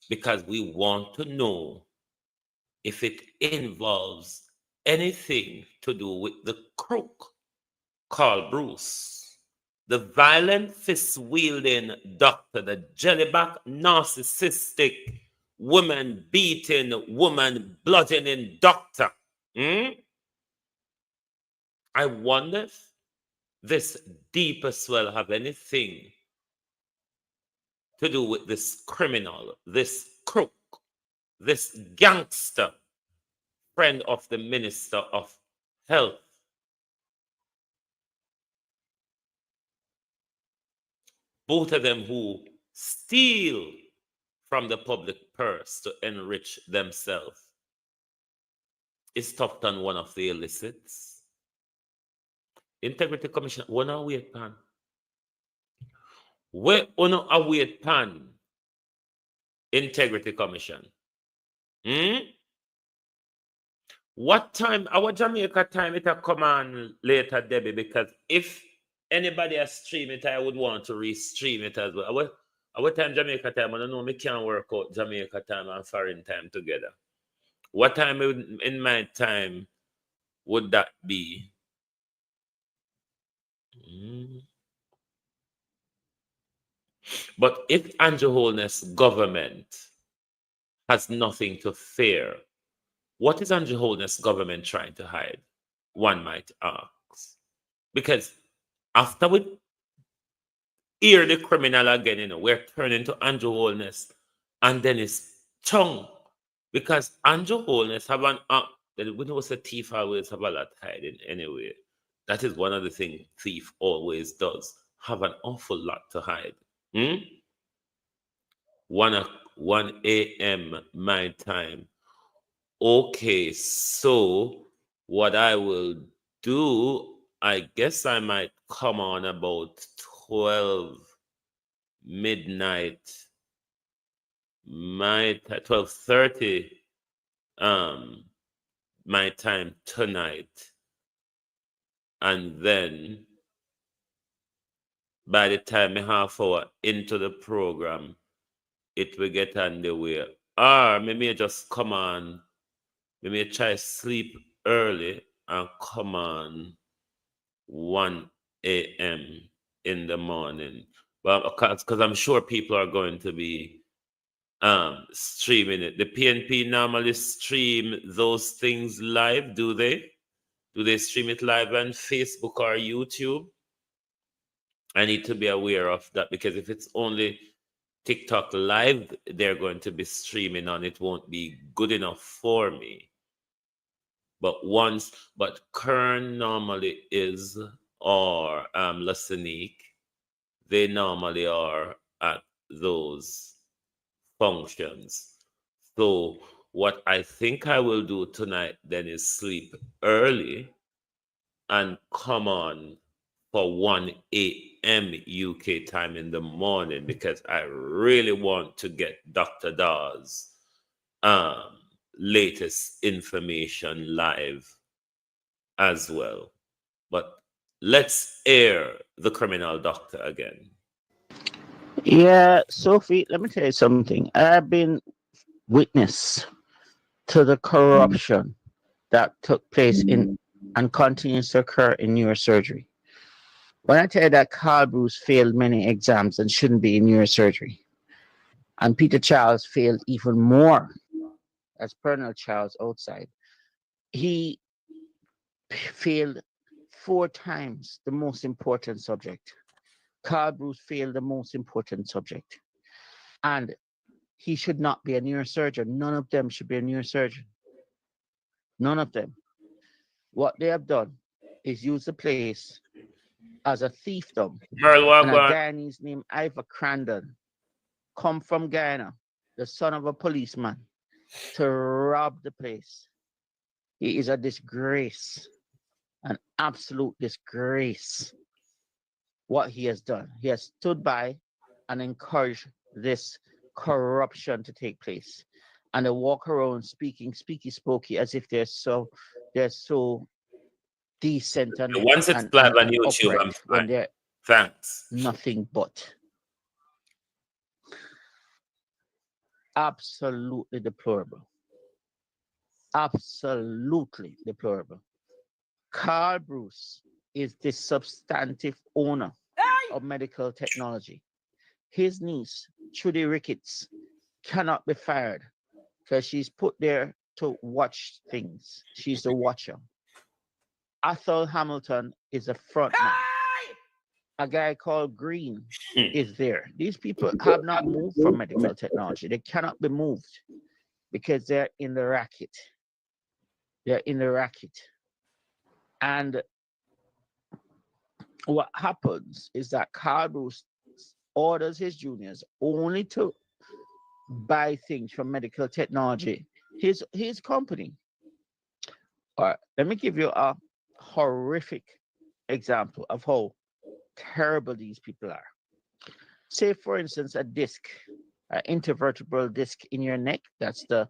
because we want to know if it involves anything to do with the crook called Bruce, the violent fist-wielding doctor, the jellyback narcissistic woman beating, woman bludgeoning doctor. I wonder if this deeper swell have anything to do with this criminal, this crook this gangster friend of the Minister of Health. Both of them who steal from the public purse to enrich themselves is topped on one of the illicits. Integrity Commission, one await pan. Where on await pan? Integrity Commission. What time? Our Jamaica time it'll come on later, Debbie, because if anybody has streamed it, I would want to re-stream it as well. Our time Jamaica time, I don't know, me can't work out Jamaica time and foreign time together. What time in my time would that be? But if Andrew Holness government has nothing to fear, what is Andrew Holness government trying to hide? One might ask. Because after we hear the criminal again, we're turning to Andrew Holness and Dennis Chung. Because Andrew Holness have an we know a thief always have a lot hiding anyway. That is one of the things thief always does. Have an awful lot to hide. 1 a.m. my time. Okay, so what I will do, I guess I might come on about 12 midnight, my 12:30 my time tonight, and then by the time a half hour into the program, it will get underway. Or maybe just come on, maybe try sleep early and come on 1 a.m. in the morning. Well, because I'm sure people are going to be streaming it. The PNP normally stream those things live, do they? Do they stream it live on Facebook or YouTube? I need to be aware of that, because if it's only TikTok live they're going to be streaming on, it won't be good enough for me. But Kern normally is, or Lasanique, they normally are at those functions. So what I think I will do tonight then is sleep early and come on for 1 a.m. UK time in the morning, because I really want to get Dr. Dawes' latest information live as well. But let's air the criminal doctor again. Yeah, Sophie, let me tell you something. I've been witness to the corruption that took place in and continues to occur in neurosurgery. When I tell you that Carl Bruce failed many exams and shouldn't be in neurosurgery, and Peter Charles failed even more as Colonel Charles outside, he failed 4 times the most important subject. Carl Bruce failed the most important subject. And he should not be a neurosurgeon. None of them should be a neurosurgeon. None of them. What they have done is use the place as a thiefdom. And a Guyanese named Ivor Crandon come from Guyana, the son of a policeman, to rob the place. He is a disgrace, an absolute disgrace. What he has done. He has stood by and encouraged this corruption to take place. And they walk around speaking speaky spokey as if they're so decent and once it's live on YouTube, upright when they're thanks. Nothing but absolutely deplorable. Absolutely deplorable. Carl Bruce is the substantive owner of medical technology. His niece, Trudy Ricketts, cannot be fired because she's put there to watch things. She's the watcher. Athol Hamilton is a front man. A guy called Green is there. These people have not moved from medical technology. They cannot be moved. because they're in the racket. They're in the racket. And what happens is that Carl Bruce orders his juniors only to buy things from medical technology. His company. All right, let me give you a horrific example of how terrible these people are. Say, for instance, a disc, an intervertebral disc in your neck, that's the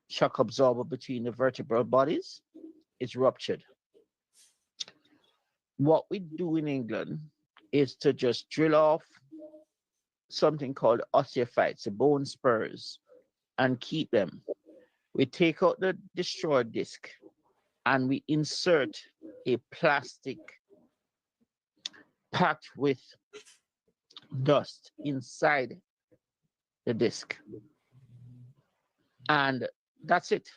shock absorber between the vertebral bodies, is ruptured. What we do in England is to just drill off something called osteophytes, the bone spurs, and keep them. We take out the destroyed disc and we insert a plastic packed with dust inside the disc. And that's it.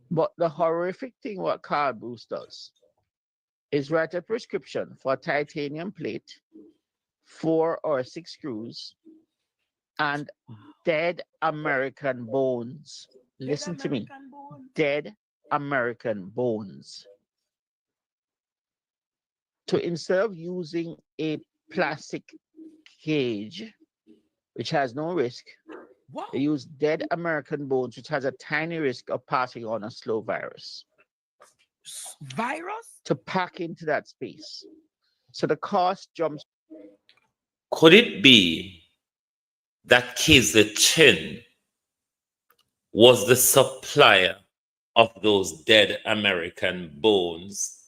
But the horrific thing what Carl Bruce does is write a prescription for a titanium plate, 4 or 6 screws, and dead American bones. Listen to me. Dead American bones. So instead of using a plastic cage, which has no risk, they use dead American bones, which has a tiny risk of passing on a slow virus. Virus? To pack into that space. So the cost jumps. Could it be that Kaiser Chin was the supplier of those dead American bones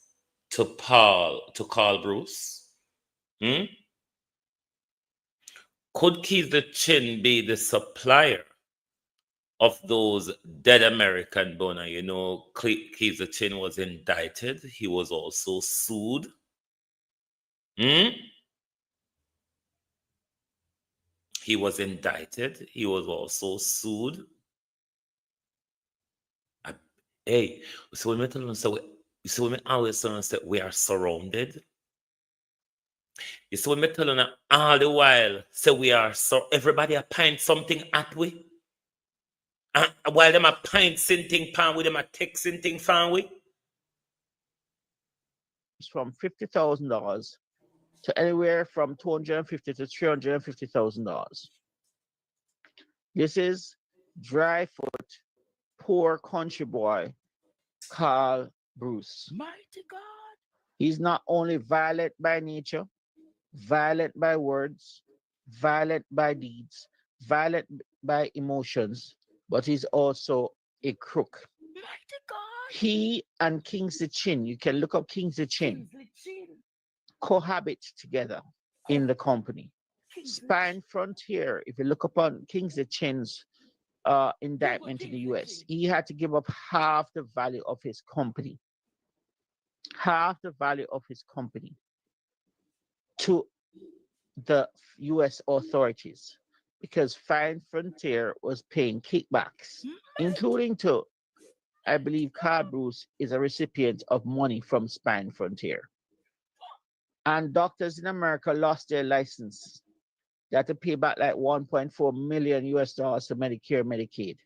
to Carl Bruce? Could Kaiser Chin be the supplier of those dead American bones? You know, Kaiser Chin was indicted. He was also sued. He was indicted. He was also sued. Hey, so when we tell them, so when we always tell them that we are surrounded. You see when we tell them all the while, so we are so everybody a pint something at we. While them a pint something pan with them a texting thing fan we. From $50,000 to anywhere from $250,000 to $350,000. This is dry foot, poor country boy, Carl Bruce. Mighty God. He's not only violent by nature, violent by words, violent by deeds, violent by emotions, but he's also a crook. Mighty God. He and Kingsley Chin, you can look up Kingsley Chin, cohabit together in the company. Spine Frontier, if you look upon Kingsley Chin's indictment in the US, he had to give up half the value of his company. Half the value of his company to the US authorities because Fine Frontier was paying kickbacks, including to, I believe, Carl Bruce is a recipient of money from Spine Frontier. And doctors in America lost their license. They had to pay back like $1.4 million US to Medicare, Medicaid.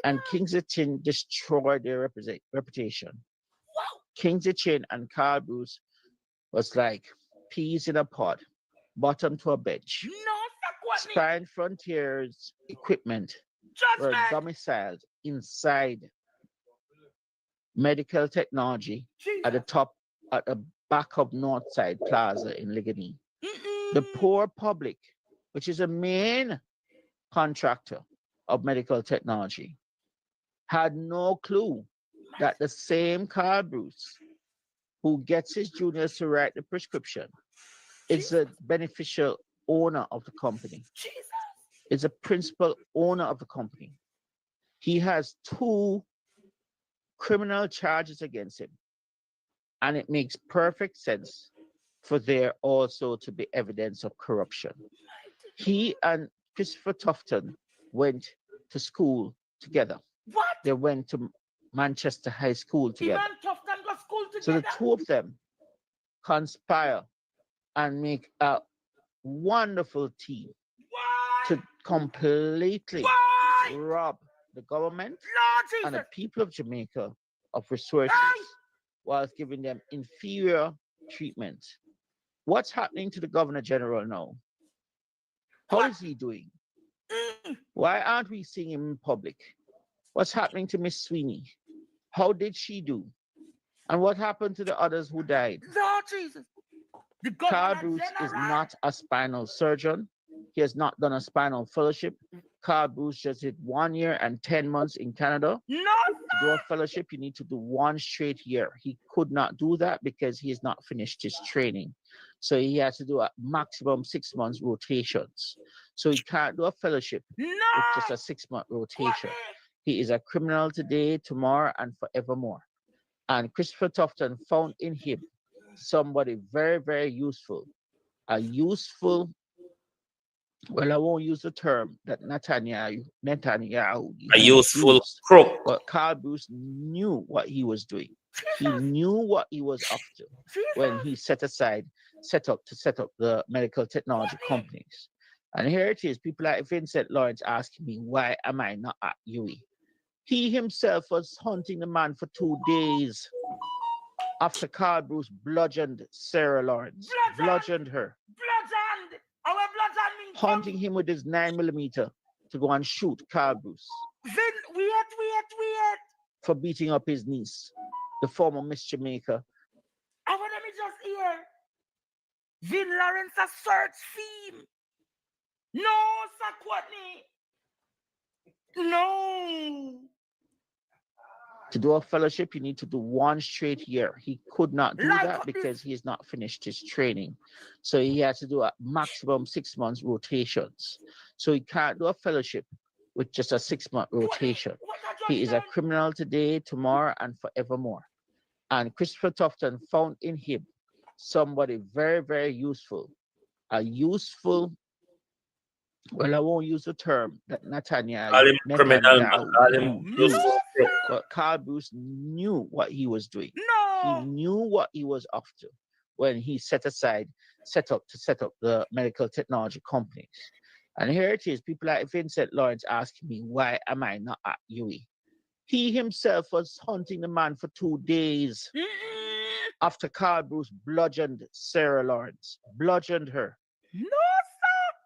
And Kingsley Chin destroyed their reputation. Wow. Kingsley Chin and Carl Bruce was like peas in a pod, bottom to a bench. Spine Frontier's equipment were domiciled inside medical technology at the back of Northside Plaza in Ligonier. The poor public, which is a main contractor of medical technology, had no clue that the same Carl Bruce who gets his juniors to write the prescription is the beneficial owner of the company. Is a principal owner of the company. He has 2 criminal charges against him. And it makes perfect sense for there also to be evidence of corruption. He and Christopher Tufton went to school together. What? They went to Manchester High School together. Even Tufton go school together. So the 2 of them conspire and make a wonderful team to completely rob the government Lord and the Jesus. people of Jamaica of resources whilst giving them inferior treatment. What's happening to the Governor General now? How is he doing? Why aren't we seeing him in public? What's happening to Miss Sweeney? How did she do? And what happened to the others who died? Lord Jesus. The Carl Governor Bruce is General. not a spinal surgeon. He has not done a spinal fellowship. Carl Bruce just did 1 year and 10 months in Canada. No, To do a fellowship, you need to do 1 straight year. He could not do that because he has not finished his training. So he has to do a maximum 6 months rotations. So he can't do a fellowship with just a 6-month rotation. He is a criminal today, tomorrow, and forevermore. And Christopher Tufton found in him somebody very, very useful. A useful, well, I won't use the term that Netanyahu A useful used, crook. but Carl Bruce knew what he was doing. He knew what he was up to when he set up the medical technology companies. And here it is, people like Vincent Lawrence asking me, why am I not at UE? He himself was hunting the man for 2 days after Carl Bruce bludgeoned Sarah Lawrence. Bludgeoned her. Bludgeoned. Our bludgeon means Hunting him with his 9mm to go and shoot Carl Bruce. Wait. For beating up his niece, the former Miss Jamaica. I want me just hear. Vin Lawrence a search theme. No, Scrutiny. No. To do a fellowship, you need to do 1 straight year. He could not do that because he has not finished his training. So he has to do a maximum 6 months rotations. So he can't do a fellowship with just a 6-month rotation. He is a criminal today, tomorrow, and forevermore. And Christopher Tufton found in him somebody very, very useful. A useful, well, I won't use the term that Netanyahu used, but Carl Bruce knew what he was doing. He knew what he was up to when he set up the medical technology companies. And here it is, people like Vincent Lawrence asking me, why am I not at UE? He himself was hunting the man for 2 days after Carl Bruce bludgeoned Sarah Lawrence. Bludgeoned her. No, sir.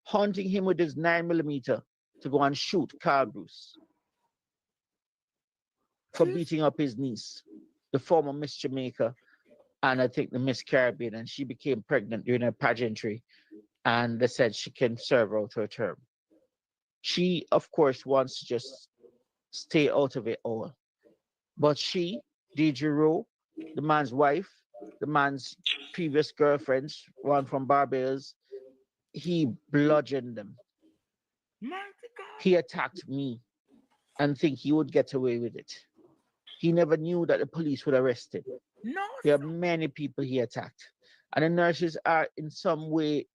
Hunting him with his 9mm to go and shoot Carl Bruce. For beating up his niece, the former Miss Jamaica, and I think the Miss Caribbean, and she became pregnant during her pageantry, and they said she can serve out her term. She, of course, wants to just stay out of it all. But she, Deidre Rowe, the man's wife, the man's previous girlfriends, one from Barbados, he bludgeoned them. He attacked me and think he would get away with it. He never knew that the police would arrest him. No. There are many people he attacked. And the nurses are in some way,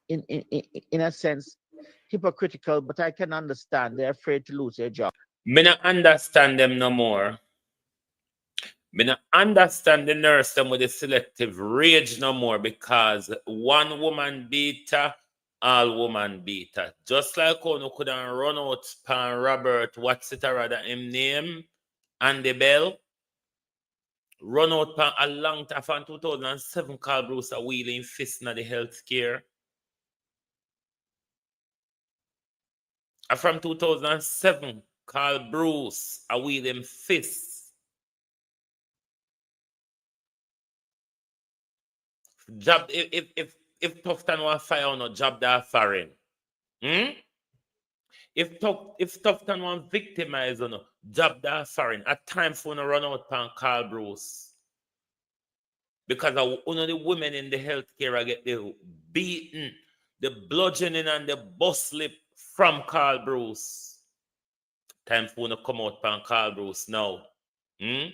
in a sense, hypocritical, but I can understand. They're afraid to lose their job. Me not understand them no more. Me not understand the nurse them with the selective rage no more, because one woman beater, all woman beater. Just like how you couldn't run out pan Robert, what's it rather him name? Andy Bell. Run out pan a long time from 2007, Carl Bruce a wheeling fist in the healthcare. From 2007, Carl Bruce a wheeling fist. Job if Tufton want fire on a job that foreign. If Tufton want victimize on a job that foreign, at time for no run out pan Carl Bruce. Because one of the women in the healthcare get the beaten, the bludgeoning and the bust lip from Carl Bruce. Time for no come out pan Carl Bruce now. You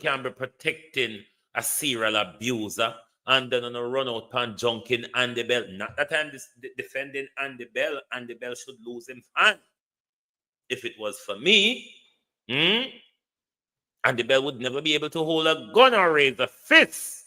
can be protecting a serial abuser and then on a run out pan junking Andy Bell. Not that I'm defending Andy Bell. Andy Bell should lose him hand. If it was for me, Andy Bell would never be able to hold a gun or raise a fist.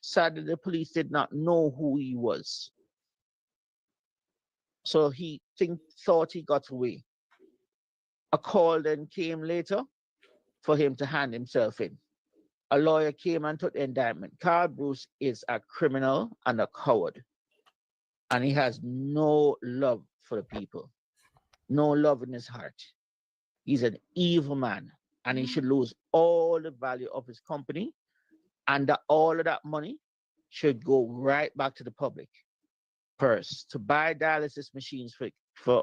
Sadly, the police did not know who he was. So he thought he got away. A call then came later for him to hand himself in. A lawyer came and took the indictment. Carl Bruce is a criminal and a coward. And he has no love for the people, no love in his heart. He's an evil man, and he should lose all the value of his company, and that all of that money should go right back to the public purse to buy dialysis machines for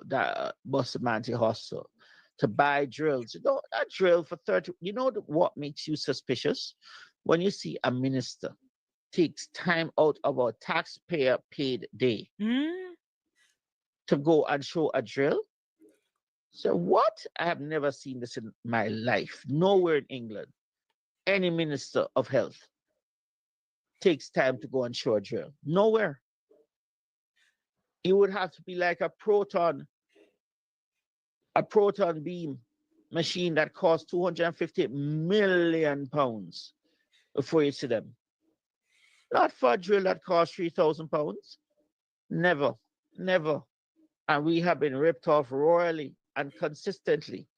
that Bustamante Hospital, to buy drills. You know, a drill for 30. You know what makes you suspicious? When you see a minister takes time out of a taxpayer paid day to go and show a drill. So what? I have never seen this in my life. Nowhere in England, any minister of health takes time to go and show a drill. Nowhere. It would have to be like a proton beam machine that costs 250 million pounds before you see them. Not for a drill that costs 3,000 pounds. Never, never. And we have been ripped off royally and consistently.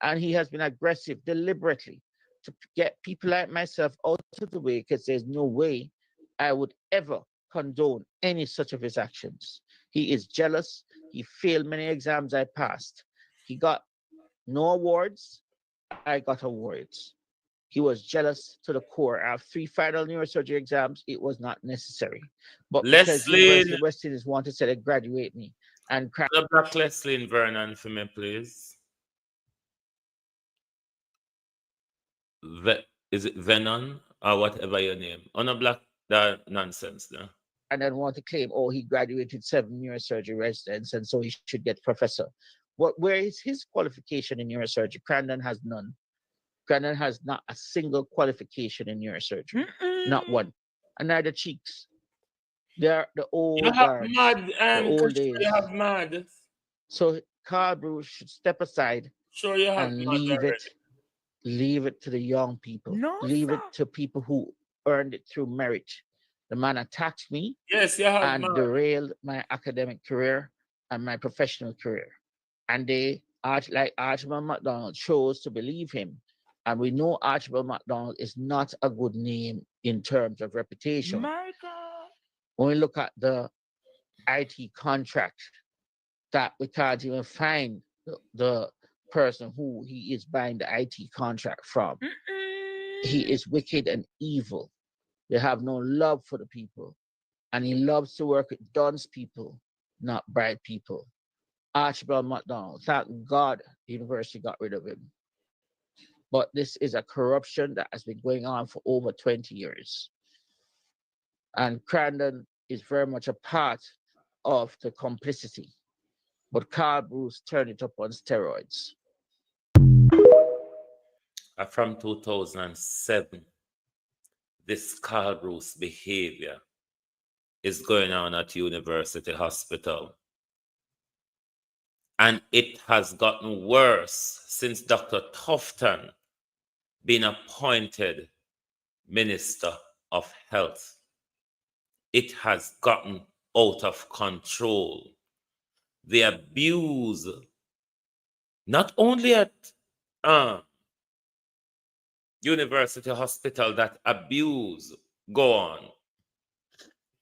And he has been aggressive deliberately to get people like myself out of the way, because there's no way I would ever condone any such of his actions. He is jealous. He failed many exams I passed. He got no awards. I got awards. He was jealous to the core. I have 3 final neurosurgery exams. It was not necessary. But because University of West Indies wanted to graduate me and crack. Black Leslie Vernon for me, please. Is it Venon or whatever your name? On a black, that nonsense there. And then want to claim, oh, he graduated 7 neurosurgery residents and so he should get professor. Where is his qualification in neurosurgery? Crandon has none. Crandon has not a single qualification in neurosurgery. Not one. And neither Cheeks. They're the old guards. The old days. You have mad. So Carl Bruce should step aside and leave it to the young people. Leave it to people who earned it through merit. The man attacked me and derailed my academic career and my professional career. And they, like Archibald MacDonald, chose to believe him. And we know Archibald MacDonald is not a good name in terms of reputation. When we look at the IT contract, that we can't even find the person who he is buying the IT contract from. He is wicked and evil. They have no love for the people. And he loves to work with dunce people, not bright people. Archibald MacDonald, thank God the university got rid of him. But this is a corruption that has been going on for over 20 years. And Crandon is very much a part of the complicity. But Carl Bruce turned it up on steroids. From 2007, this Carl Bruce behavior is going on at University Hospital. And it has gotten worse since Dr. Tufton been appointed Minister of Health. It has gotten out of control. The abuse, not only at University Hospital, that abuse go on.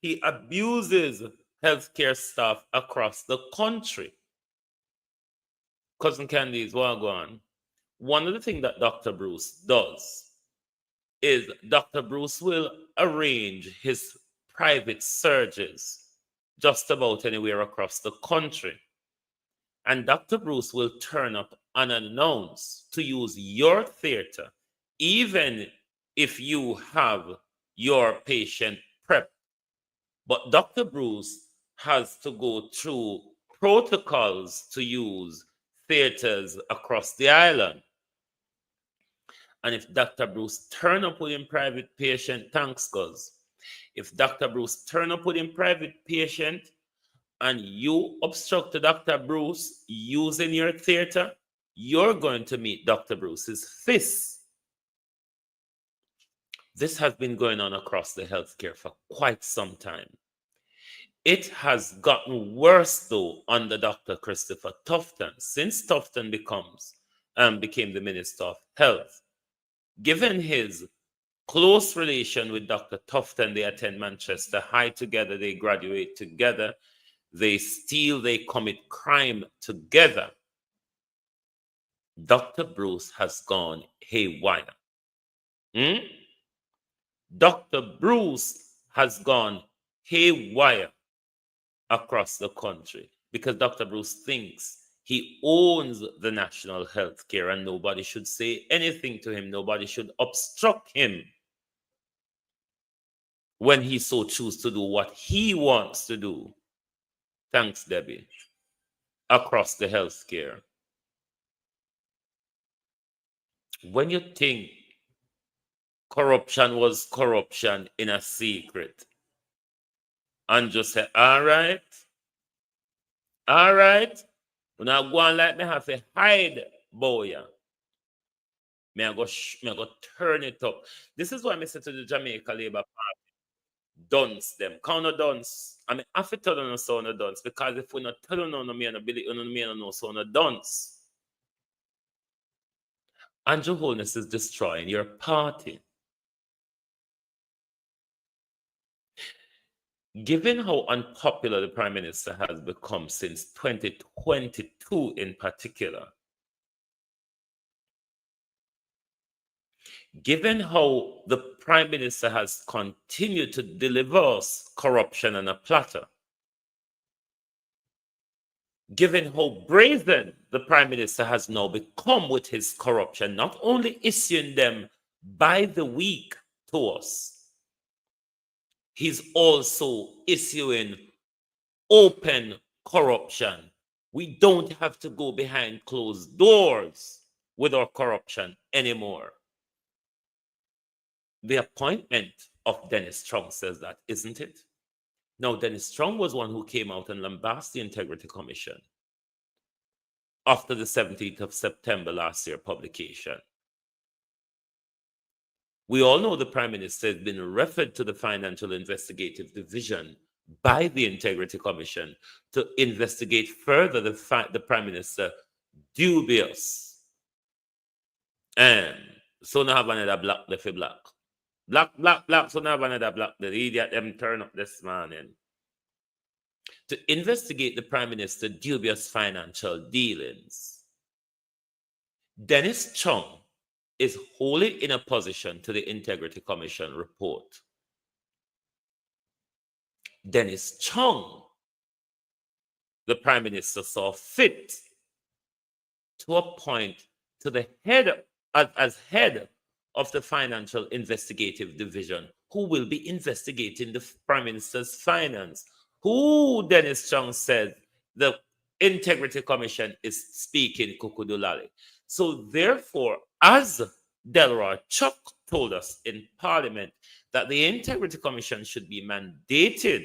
He abuses healthcare staff across the country. Cousin Candy's well gone. One of the things that Dr. Bruce does is Dr. Bruce will arrange his private surgeries just about anywhere across the country. And Dr. Bruce will turn up unannounced to use your theater, even if you have your patient prep. But Dr. Bruce has to go through protocols to use theaters across the island. And if Dr. Bruce turn up with him private patient, thanks, cuz. If Dr. Bruce turn up with him private patient and you obstruct Dr. Bruce using your theater, you're going to meet Dr. Bruce's fists. This has been going on across the healthcare for quite some time. It has gotten worse, though, under Dr. Christopher Tufton, since Tufton became the Minister of Health. Given his close relation with Dr. Tufton, they attend Manchester High together, they graduate together, they steal, they commit crime together. Dr. Bruce has gone haywire. Dr. Bruce has gone haywire across the country because Dr. Bruce thinks he owns the national health care and nobody should say anything to him. Nobody should obstruct him when he so chooses to do what he wants to do. Thanks, Debbie. Across the health care. When you think corruption was corruption in a secret, and just say, all right, when I go on like me have to hide, boy. Me I go turn it up. This is why I say to the Jamaica Labour Party, dunce them. Count no dunce. I mean, I have to tell them so no dunce, because if we not tell them no me and believe no me and no so no dunce. Andrew Holness is destroying your party. Given how unpopular the Prime Minister has become since 2022 in particular, given how the Prime Minister has continued to deliver us corruption on a platter, given how brazen the Prime Minister has now become with his corruption, not only issuing them by the week to us, he's also issuing open corruption. We don't have to go behind closed doors with our corruption anymore. The appointment of Dennis Strong says that, isn't it? Now, Dennis Strong was one who came out and lambasted the Integrity Commission after the 17th of September last year publication. We all know the Prime Minister has been referred to the Financial Investigative Division by the Integrity Commission to investigate further the Prime Minister dubious. And so now have another black left black. Black, so now have another black. The idiot them turn up this morning. To investigate the Prime Minister dubious financial dealings. Dennis Chung is wholly in opposition to the Integrity Commission report. Dennis Chung, the Prime Minister saw fit to appoint to the head, as head of the Financial Investigative Division, who will be investigating the Prime Minister's finance, who Dennis Chung said the Integrity Commission is speaking Kukudulali. So therefore, as Delroy Chuck told us in Parliament, that the Integrity Commission should be mandated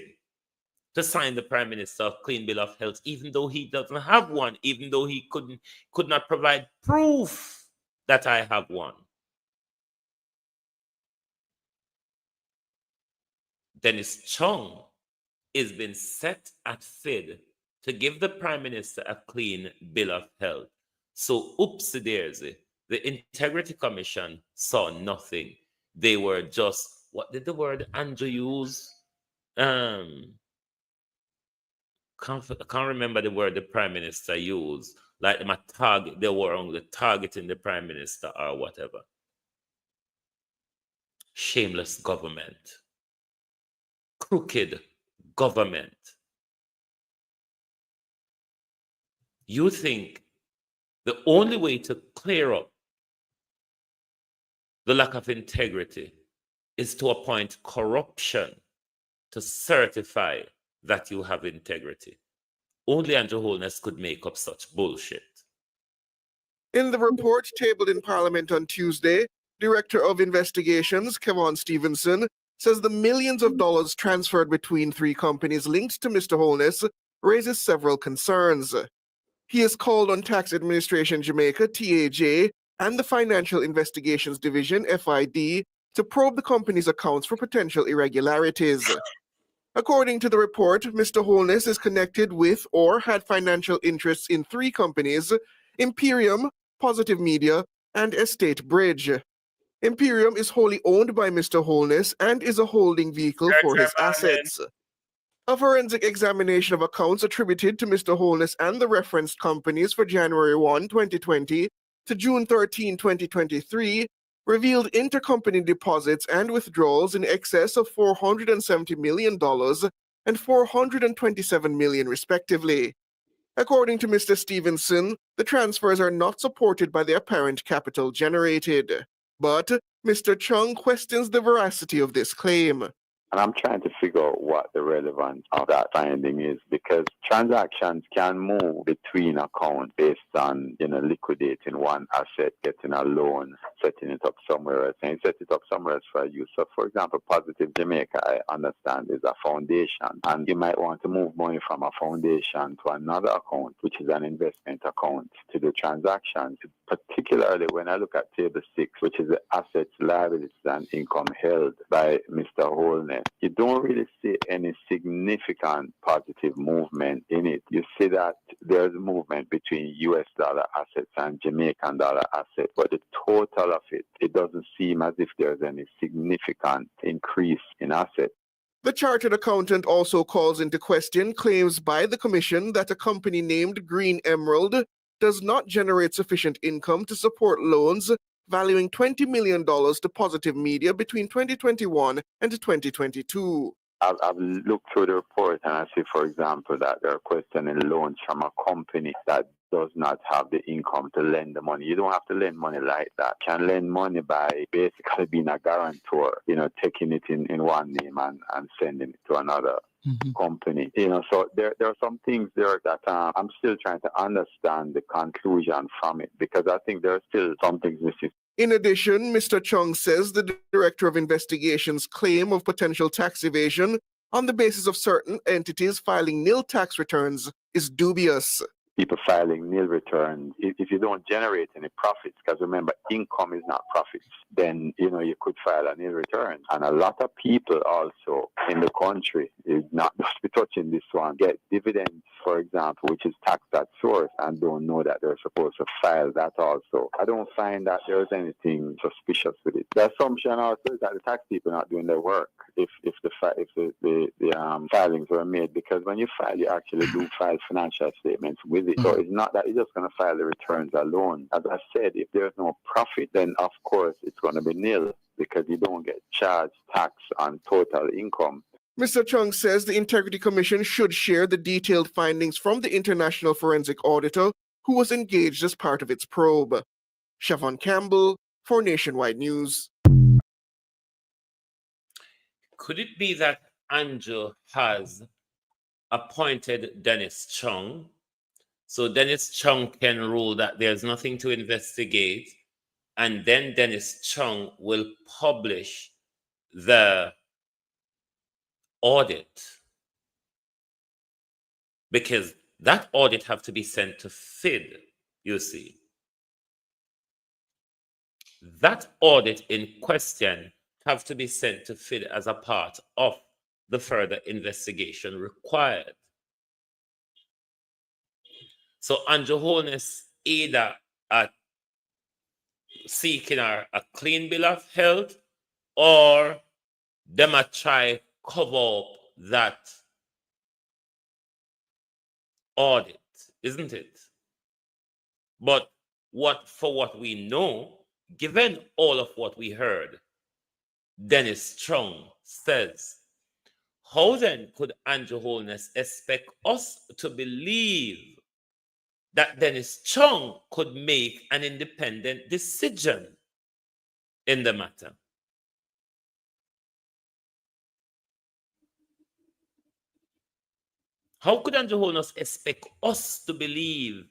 to sign the Prime Minister a clean bill of health, even though he doesn't have one, even though he could not provide proof that I have one. Dennis Chung is being set at FID to give the Prime Minister a clean bill of health. So, oopsie daisy, the Integrity Commission saw nothing. They were just, what did the word Andrew use? I can't remember the word the Prime Minister used. Like them a target, they were only targeting the Prime Minister or whatever. Shameless government. Crooked government. You think the only way to clear up the lack of integrity is to appoint corruption to certify that you have integrity. Only Andrew Holness could make up such bullshit. In the report tabled in Parliament on Tuesday, Director of Investigations, Kevon Stevenson, says the millions of dollars transferred between three companies linked to Mr. Holness raises several concerns. He has called on Tax Administration Jamaica, TAJ, and the Financial Investigations Division, FID, to probe the company's accounts for potential irregularities. According to the report, Mr. Holness is connected with or had financial interests in 3 companies: Imperium, Positive Media, and Estate Bridge. Imperium is wholly owned by Mr. Holness and is a holding vehicle for his assets. A forensic examination of accounts attributed to Mr. Holness and the referenced companies for January 1, 2020 to June 13, 2023 revealed intercompany deposits and withdrawals in excess of $470 million and $427 million respectively. According to Mr. Stevenson, the transfers are not supported by the apparent capital generated. But Mr. Chung questions the veracity of this claim. And I'm trying to figure out what the relevance of that finding is, because transactions can move between accounts based on, liquidating one asset, getting a loan, setting it up somewhere else, and set it up somewhere else for use. So, for example, Positive Jamaica, I understand, is a foundation, and you might want to move money from a foundation to another account, which is an investment account, to do transactions. Particularly when I look at Table 6, which is the assets, liabilities, and income held by Mr. Holness, you don't really see any significant positive movement in it. You see that there's movement between US dollar assets and Jamaican dollar assets, but the total of it, it doesn't seem as if there's any significant increase in assets. The chartered accountant also calls into question claims by the Commission that a company named Green Emerald does not generate sufficient income to support loans valuing $20 million to Positive Media between 2021 and 2022. I've looked through the report and I see, for example, that they're questioning loans from a company that does not have the income to lend the money. You don't have to lend money like that. You can lend money by basically being a guarantor, taking it in one name and sending it to another company. So there are some things there that I'm still trying to understand the conclusion from it, because I think there are still some things missing. In addition, Mr. Chung says the Director of Investigation's claim of potential tax evasion on the basis of certain entities filing nil tax returns is dubious. People filing nil returns, if you don't generate any profits, because remember, income is not profits, then, you could file a nil return. And a lot of people also in the country, is not just be touching this one, get dividends, for example, which is taxed at source, and don't know that they're supposed to file that also. I don't find that there's anything suspicious with it. The assumption also is that the tax people are not doing their work if the filings were made, because when you file, you actually do file financial statements with it. So it's not that you're just going to file the returns alone. As I said, if there's no profit, then of course it's going to be nil, because you don't get charged tax on total income. Mr. Chung says the Integrity Commission should share the detailed findings from the International Forensic Auditor who was engaged as part of its probe. Siobhan Campbell for Nationwide News. Could it be that Andrew has appointed Dennis Chung, so Dennis Chung can rule that there's nothing to investigate, and then Dennis Chung will publish the audit, because that audit have to be sent to FID, you see. That audit in question have to be sent to FID as a part of the further investigation required. So Andrew Holness either seeking a clean bill of health, or them a try cover up that audit, isn't it? But what we know, given all of what we heard, Dennis Chung says, how then could Andrew Holness expect us to believe that Dennis Chung could make an independent decision in the matter? How could Andrew Holness expect us to believe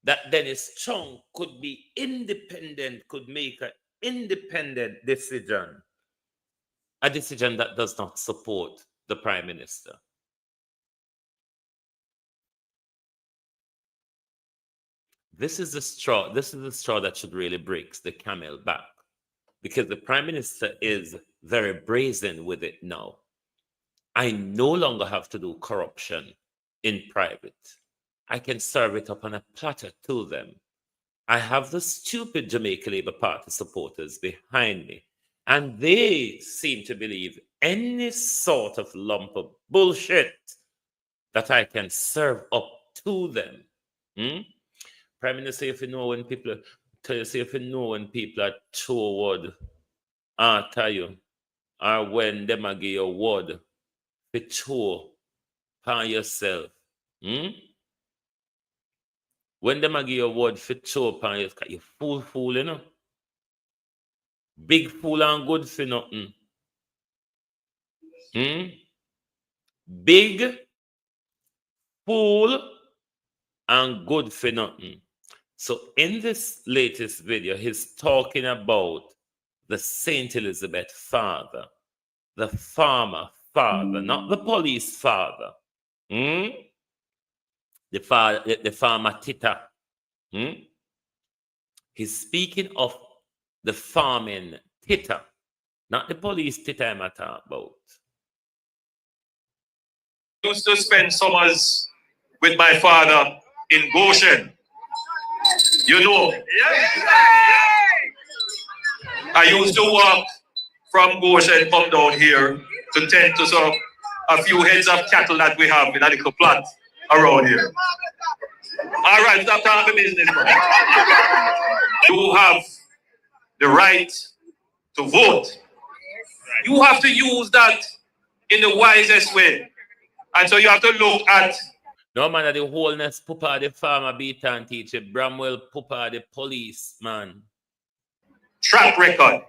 that Dennis Chung could be independent, could make an independent decision, a decision that does not support the Prime Minister? This is the straw that should really break the camel back, because the Prime Minister is very brazen with it now. I no longer have to do corruption in private. I can serve it up on a platter to them. I have the stupid Jamaica Labour Party supporters behind me, and they seem to believe any sort of lump of bullshit that I can serve up to them. Prime Minister, if you know when people tell you, say if you know when people are toward after you, or when them a give you word, be true upon yourself. When them a give you word for true upon yourself, you fool, you know. Big fool and good for nothing. Big fool and good for nothing. So in this latest video, he's talking about the Saint Elizabeth father, the farmer father, not the police father. The farmer Tita. He's speaking of the farming Tita, not the police Tita I'm talking about. I used to spend summers with my father in Goshen. You know. I used to walk from Goshen come down here to tend to sort of a few heads of cattle that we have in a little plot around here. All right, stop talking business, man. You have the right to vote. You have to use that in the wisest way. And so you have to look at... No man, the wholeness pupa the farmer beat and teacher, Bramwell pupa the policeman. Track record.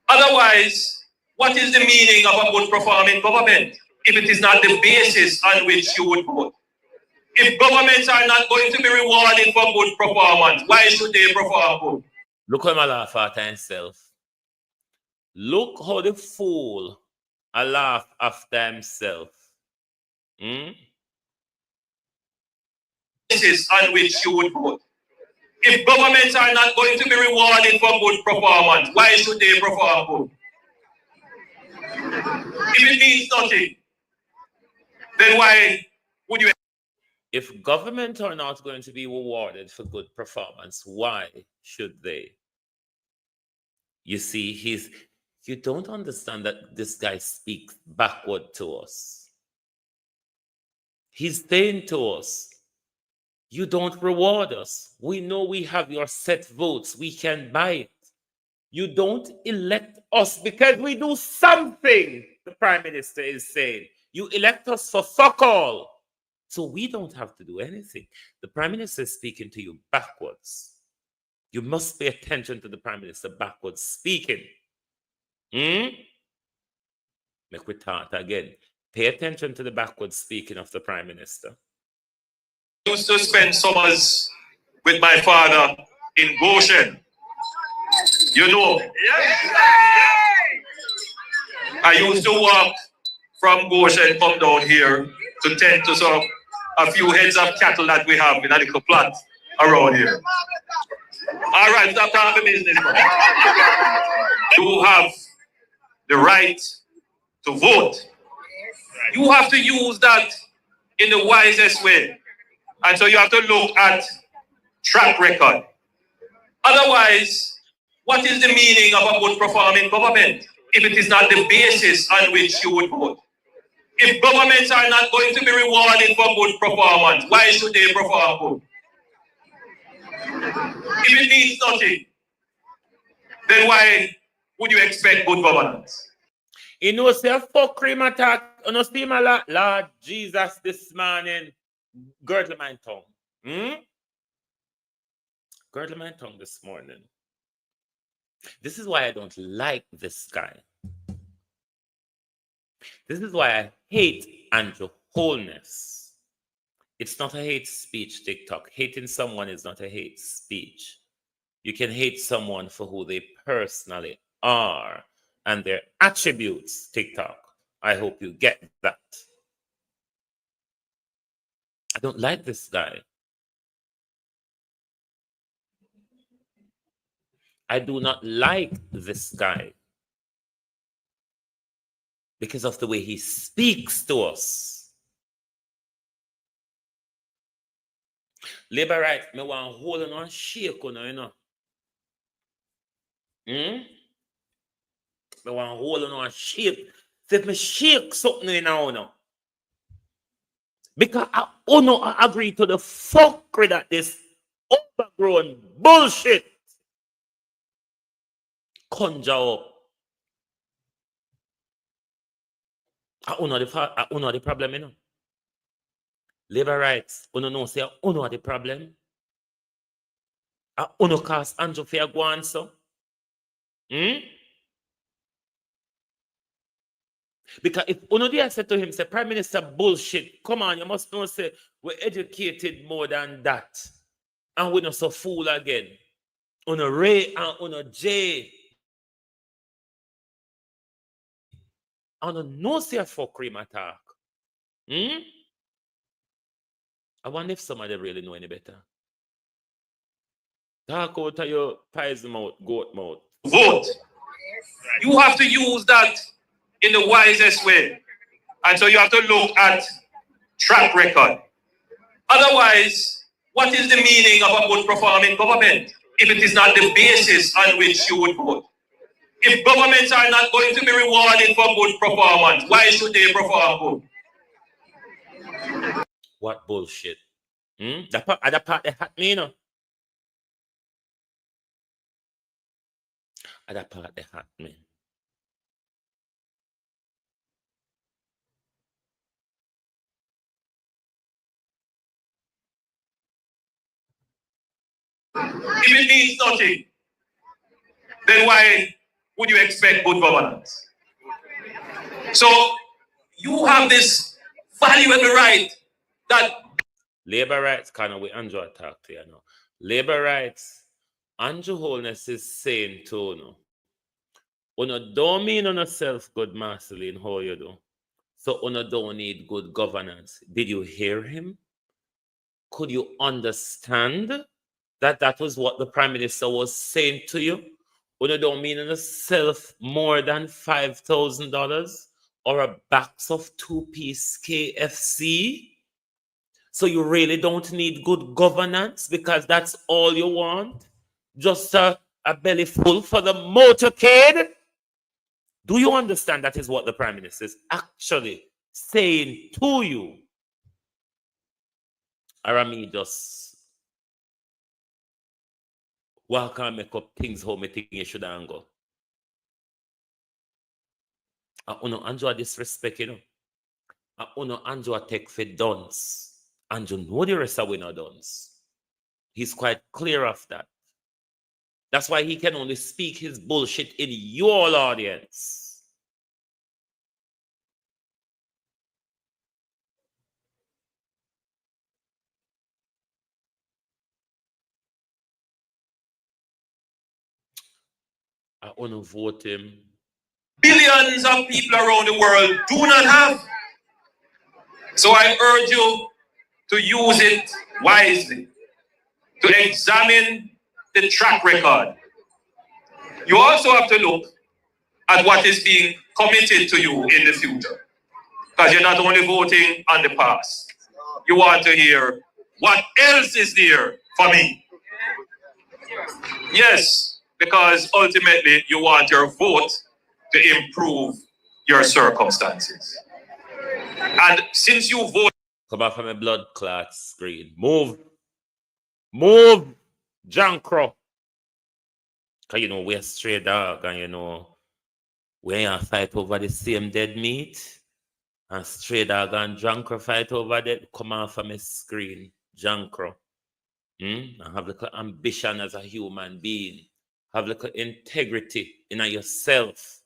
Otherwise, what is the meaning of a good performing government if it is not the basis on which you would vote? If governments are not going to be rewarded for good performance, why should they perform good? Look how I laugh at himself. Look how the fool I laugh after himself. Basis on which you would vote. If governments are not going to be rewarded for good performance, why should they perform good? If it means nothing, then why would you? If government are not going to be rewarded for good performance, why should they? You see, you don't understand that this guy speaks backward to us. He's saying to us, you don't reward us. We know we have your set votes. We can buy it. You don't elect us because we do something, the Prime Minister is saying. You elect us for fuck all. So we don't have to do anything. The Prime Minister is speaking to you backwards. You must pay attention to the Prime Minister backwards speaking. Make we talk again. Pay attention to the backwards speaking of the Prime Minister. I used to spend summers with my father in Goshen. You know. I used to walk from Goshen come down here to tend to sort of a few heads of cattle that we have in a little plot around here. All right, stop talking business, man. You have the right to vote. You have to use that in the wisest way. And so you have to look at track record. Otherwise, what is the meaning of a good performing government if it is not the basis on which you would vote? If governments are not going to be rewarded for good performance, why should they perform good? If it means nothing, then why would you expect good governance? You know, say a fuck cream attack on a steam a lot. Lord Jesus, this morning, girdle my tongue. Girdle my tongue this morning. This is why I don't like this guy. This is why I hate Andrew Holness. It's not a hate speech, TikTok. Hating someone is not a hate speech. You can hate someone for who they personally are and their attributes, TikTok. I hope you get that. I don't like this guy. I do not like this guy because of the way he speaks to us. Labor rights, me want hold on and shake on, you know. Me want hold on and shake. If me shake something in now. Because I agree to the fuckery that this overgrown bullshit conjure up. I the problem, you know. Labor rights, know say the problem. I cast Andrew for go on, so. Because if they said to him, say, Prime Minister bullshit, come on, you must know, say, we're educated more than that. And we're not so fool again. Ray and J. And no say fuckery my talk. I wonder if somebody really know any better. Talk out of your pies mouth, goat mouth. Vote. You have to use that in the wisest way. And so you have to look at track record. Otherwise, what is the meaning of a good performing government if it is not the basis on which you would vote? If governments are not going to be rewarded for good performance, why should they perform good? What bullshit? That part they hurt me, you know. That part they hurt me. If it means nothing, then why would you expect good governance? So you have this valuable right that labor rights, kind of we Andrew talk to you now. Labor rights, Andrew Holness is saying to you, don't mean on yourself good masterly in how you do. So don't need good governance. Did you hear him? Could you understand that was what the Prime Minister was saying to you? Don't mean on yourself more than $5,000 or a box of 2-piece KFC? So you really don't need good governance because that's all you want? Just a belly full for the motorcade? Do you understand that is what the Prime Minister is actually saying to you? Or me just walk and make up things how me think you should go? Andrew disrespect, you know. Andrew take for dons. Andrew know the rest of we not dons. He's quite clear of that. That's why he can only speak his bullshit in your audience. I want to vote him. Billions of people around the world do not have. So I urge you to use it wisely, to examine the track record. You also have to look at what is being committed to you in the future. Because you're not only voting on the past, you want to hear what else is there for me. Yes, because ultimately you want your vote to improve your circumstances. And since you vote... Come back from a blood clot screen. Move, Jankro. Because we're straight dog and we ain't fight over the same dead meat. And stray dog and Jankro fight over that. Come on from a screen, Jankro. And have little ambition as a human being. Have little integrity in yourself.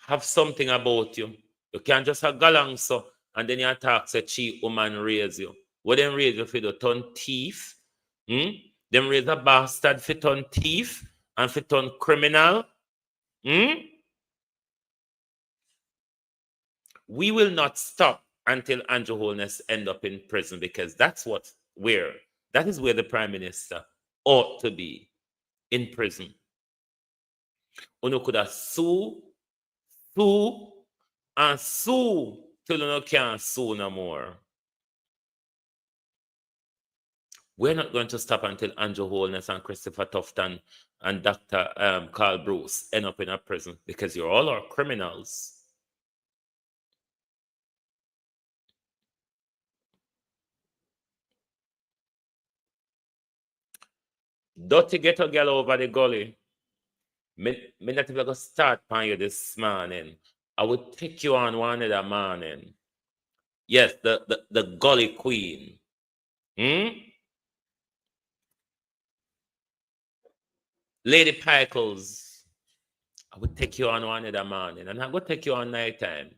Have something about you. You can't just have galang so and then you attack say cheap woman raise you. What them raise you for the turn thief? Them raise a bastard for turn thief and for turn criminal? We will not stop until Andrew Holness end up in prison because that's That is where the Prime Minister ought to be, in prison. Uno could have sue, and sue till you can't sue no more. We're not going to stop until Andrew Holness and Christopher Tufton and Dr. Carl Bruce end up in a prison, because you're all our criminals. Dirty ghetto girl over the gully. Me not even gonna start on you this morning. I would take you on one other morning. Yes, the gully queen. Lady Pickles. I would take you on one other morning, and I would take you on nighttime.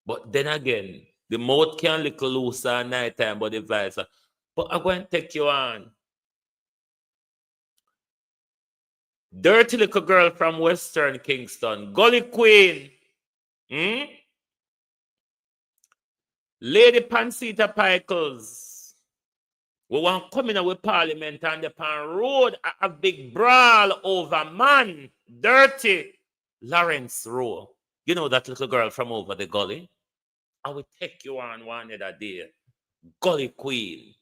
But then again, the mouth can little looser at nighttime, but the vice. But I'm going to take you on. Dirty little girl from Western Kingston, Gully Queen. Lady Pansita Pickles. We want to come in with Parliament and the pan road a big brawl over man. Dirty Lawrence Rowe. You know that little girl from over the gully? I will take you on one other day. Gully Queen.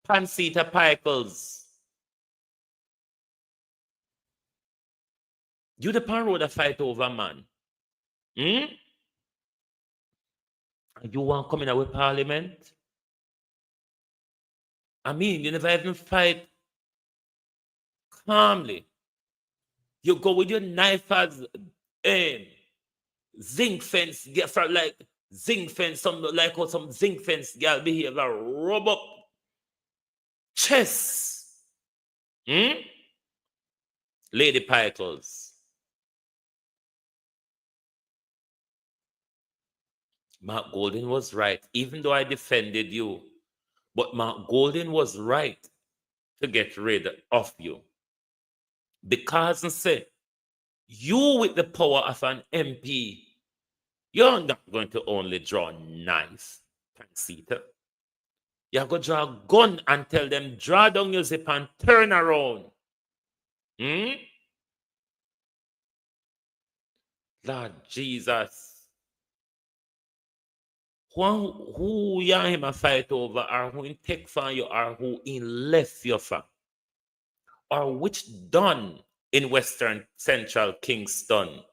Pansita Pickles. You the pan road a fight over man. You want to come in with Parliament? I mean, you never even fight calmly. You go with your knife as zinc fence, get from like zinc fence, some like how some zinc fence girl behave, rub up chest. Lady Pickles. Mark Golden was right, even though I defended you. But Mark Golden was right to get rid of you. Because say, you with the power of an MP, you're not going to only draw a knife, Pansita. You're going to draw a gun and tell them, draw down your zip and turn around. Lord Jesus. Who you and him a fight over, or who in take for you, or who in left you for? Or which done in Western Central Kingston?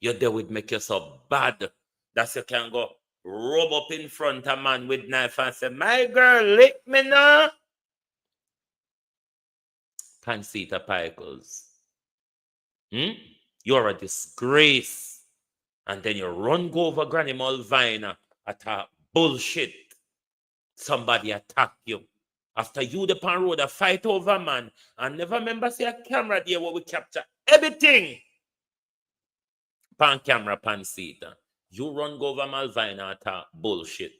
You're there would make you so bad that you can go rub up in front of a man with knife and say, my girl, lick me now. Pansita Pickles. You're a disgrace. And then you run go over Granny Mulvina, attack bullshit. Somebody attack you. After you the pan road a fight over man, and never remember see a camera there where we capture everything. Pan camera, Pansita. You run go over Mulvina attack bullshit.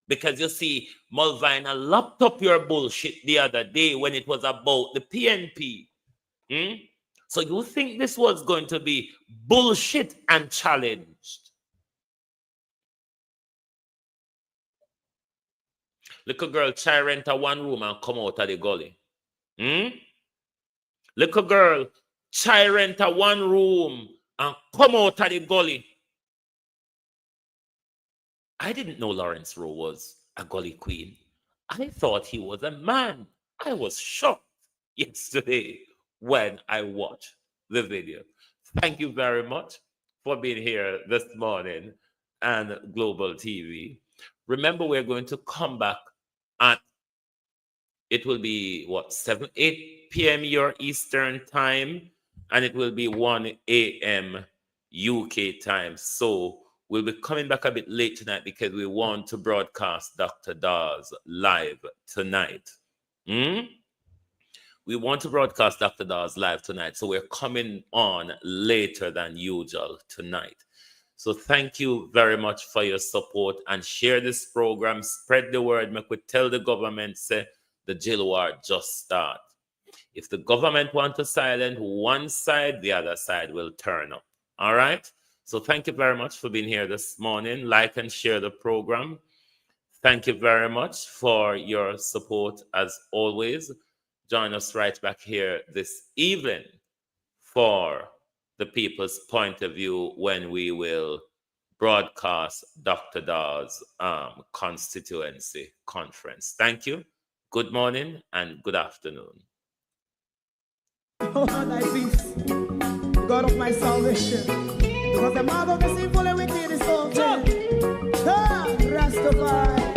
Because you see, Mulvina locked up your bullshit the other day when it was about the PNP. So you think this was going to be bullshit and challenged? Little girl try rent a one room and come out of the gully. Little girl try rent a one room and come out of the gully. I didn't know Lawrence Rowe was a gully queen. I thought he was a man. I was shocked yesterday when I watched the video. Thank you very much for being here this morning and Global TV. Remember, we're going to come back at, it will be what, 8 p.m. your Eastern time, and it will be 1 a.m. UK time. So we'll be coming back a bit late tonight because we want to broadcast Dr. Dawes live tonight. We want to broadcast Dr. Dawes live tonight, so we're coming on later than usual tonight. So thank you very much for your support, and share this program, spread the word, make we tell the government, say, the jail war just start. If the government want to silence one side, the other side will turn up. All right? So thank you very much for being here this morning. Like and share the program. Thank you very much for your support as always. Join us right back here this evening for the People's Point of View when we will broadcast Dr. Dawes' constituency conference. Thank you. Good morning and good afternoon. Oh, thy peace, God of my salvation, because the mouth of the sinful and wicked is open. Rastafari.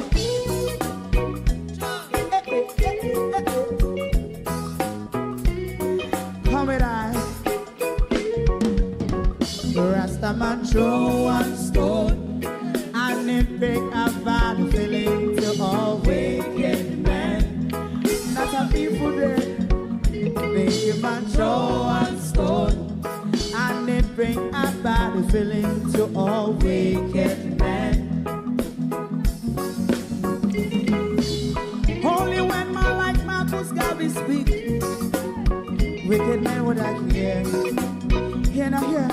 Come with I. Rastaman throw one stone, and it pick a bad feeling to all wicked men. That's a people day. Make a man throw one stone, and it bring a bad feeling to all wicked men. Only when man like Marcus Garvey speak, wicked men would I hear. Hear now hear.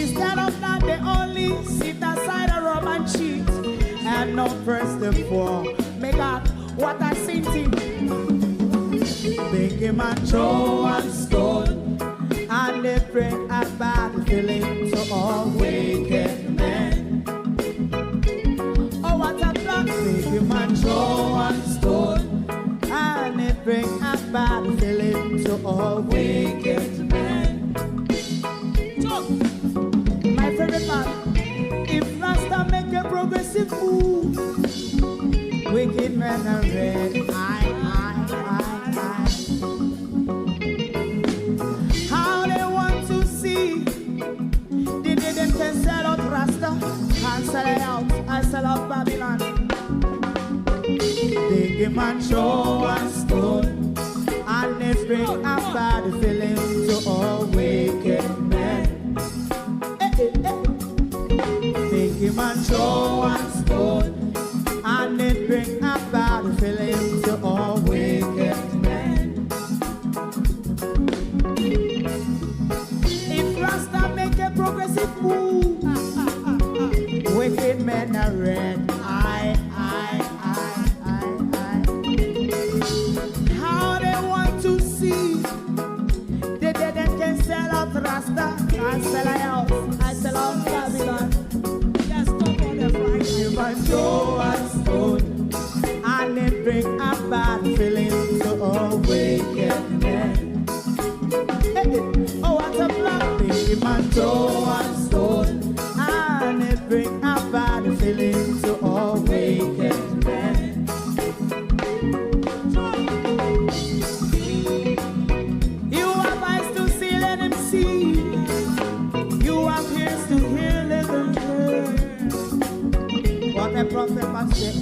Instead of that, they only sit aside and rob and cheat, and not press the poor. Make God what I seen to. Make a man throw one stone, and they bring a bad feeling to all wicked men. Oh, what a plan! Make a man throw one stone, and they bring a bad feeling to all wicked men. My favorite man, if Rasta make a progressive move, wicked men are red. How they want to see the day them can sell out Rasta and sell it out and sell out Babylon. They give man show and stone, and they bring a bad feeling to all wicked men. They give man show and stone, and it bring a bad feeling to all wicked men. If Rasta make a progressive move, wicked men are red. How they want to see the dead can sell out Rasta and sell out and sell out Babylon. Just stop on the right. Give a show and stone, and it bring a bad feeling to all wicked men. Oh, what a black thing, man, show and stone, and it bring a bad feeling to all wicked men. You have eyes to see, let him see. You have ears to hear, let them hear. What a prophet must say.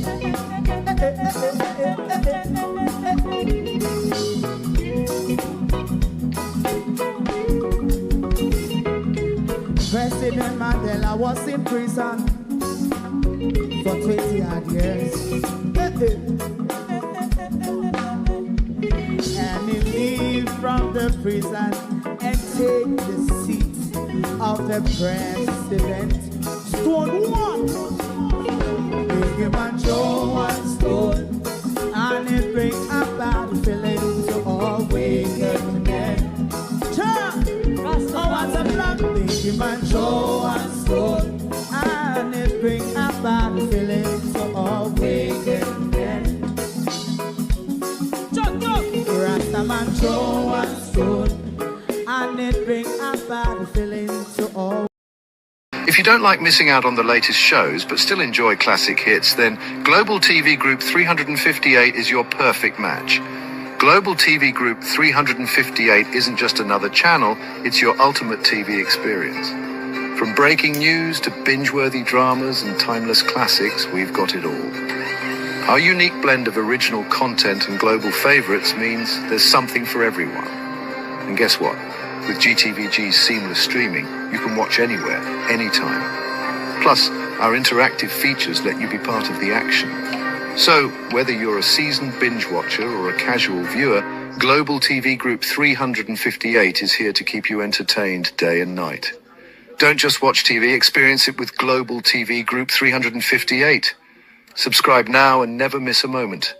President Mandela was in prison for 20 odd years. And he leave from the prison and take the seat of the president. Stone one, big him and show one stone, and it bring a bad feeling to all wicked men. Oh, what's a black, big him and show one stone, and it bring a bad feeling to all wicked men. Rastaman throw one stone, and it bring a bad feeling to all. If you don't like missing out on the latest shows but still enjoy classic hits, then Global TV Group 358 is your perfect match. Global TV Group 358 isn't just another channel, it's your ultimate TV experience. From breaking news to binge-worthy dramas and timeless classics, we've got it all. Our unique blend of original content and global favorites means there's something for everyone. And guess what? With GTVG's seamless streaming, you can watch anywhere, anytime. Plus, our interactive features let you be part of the action. So, whether you're a seasoned binge watcher or a casual viewer, Global TV Group 358 is here to keep you entertained day and night. Don't just watch TV, experience it with Global TV Group 358. Subscribe now and never miss a moment.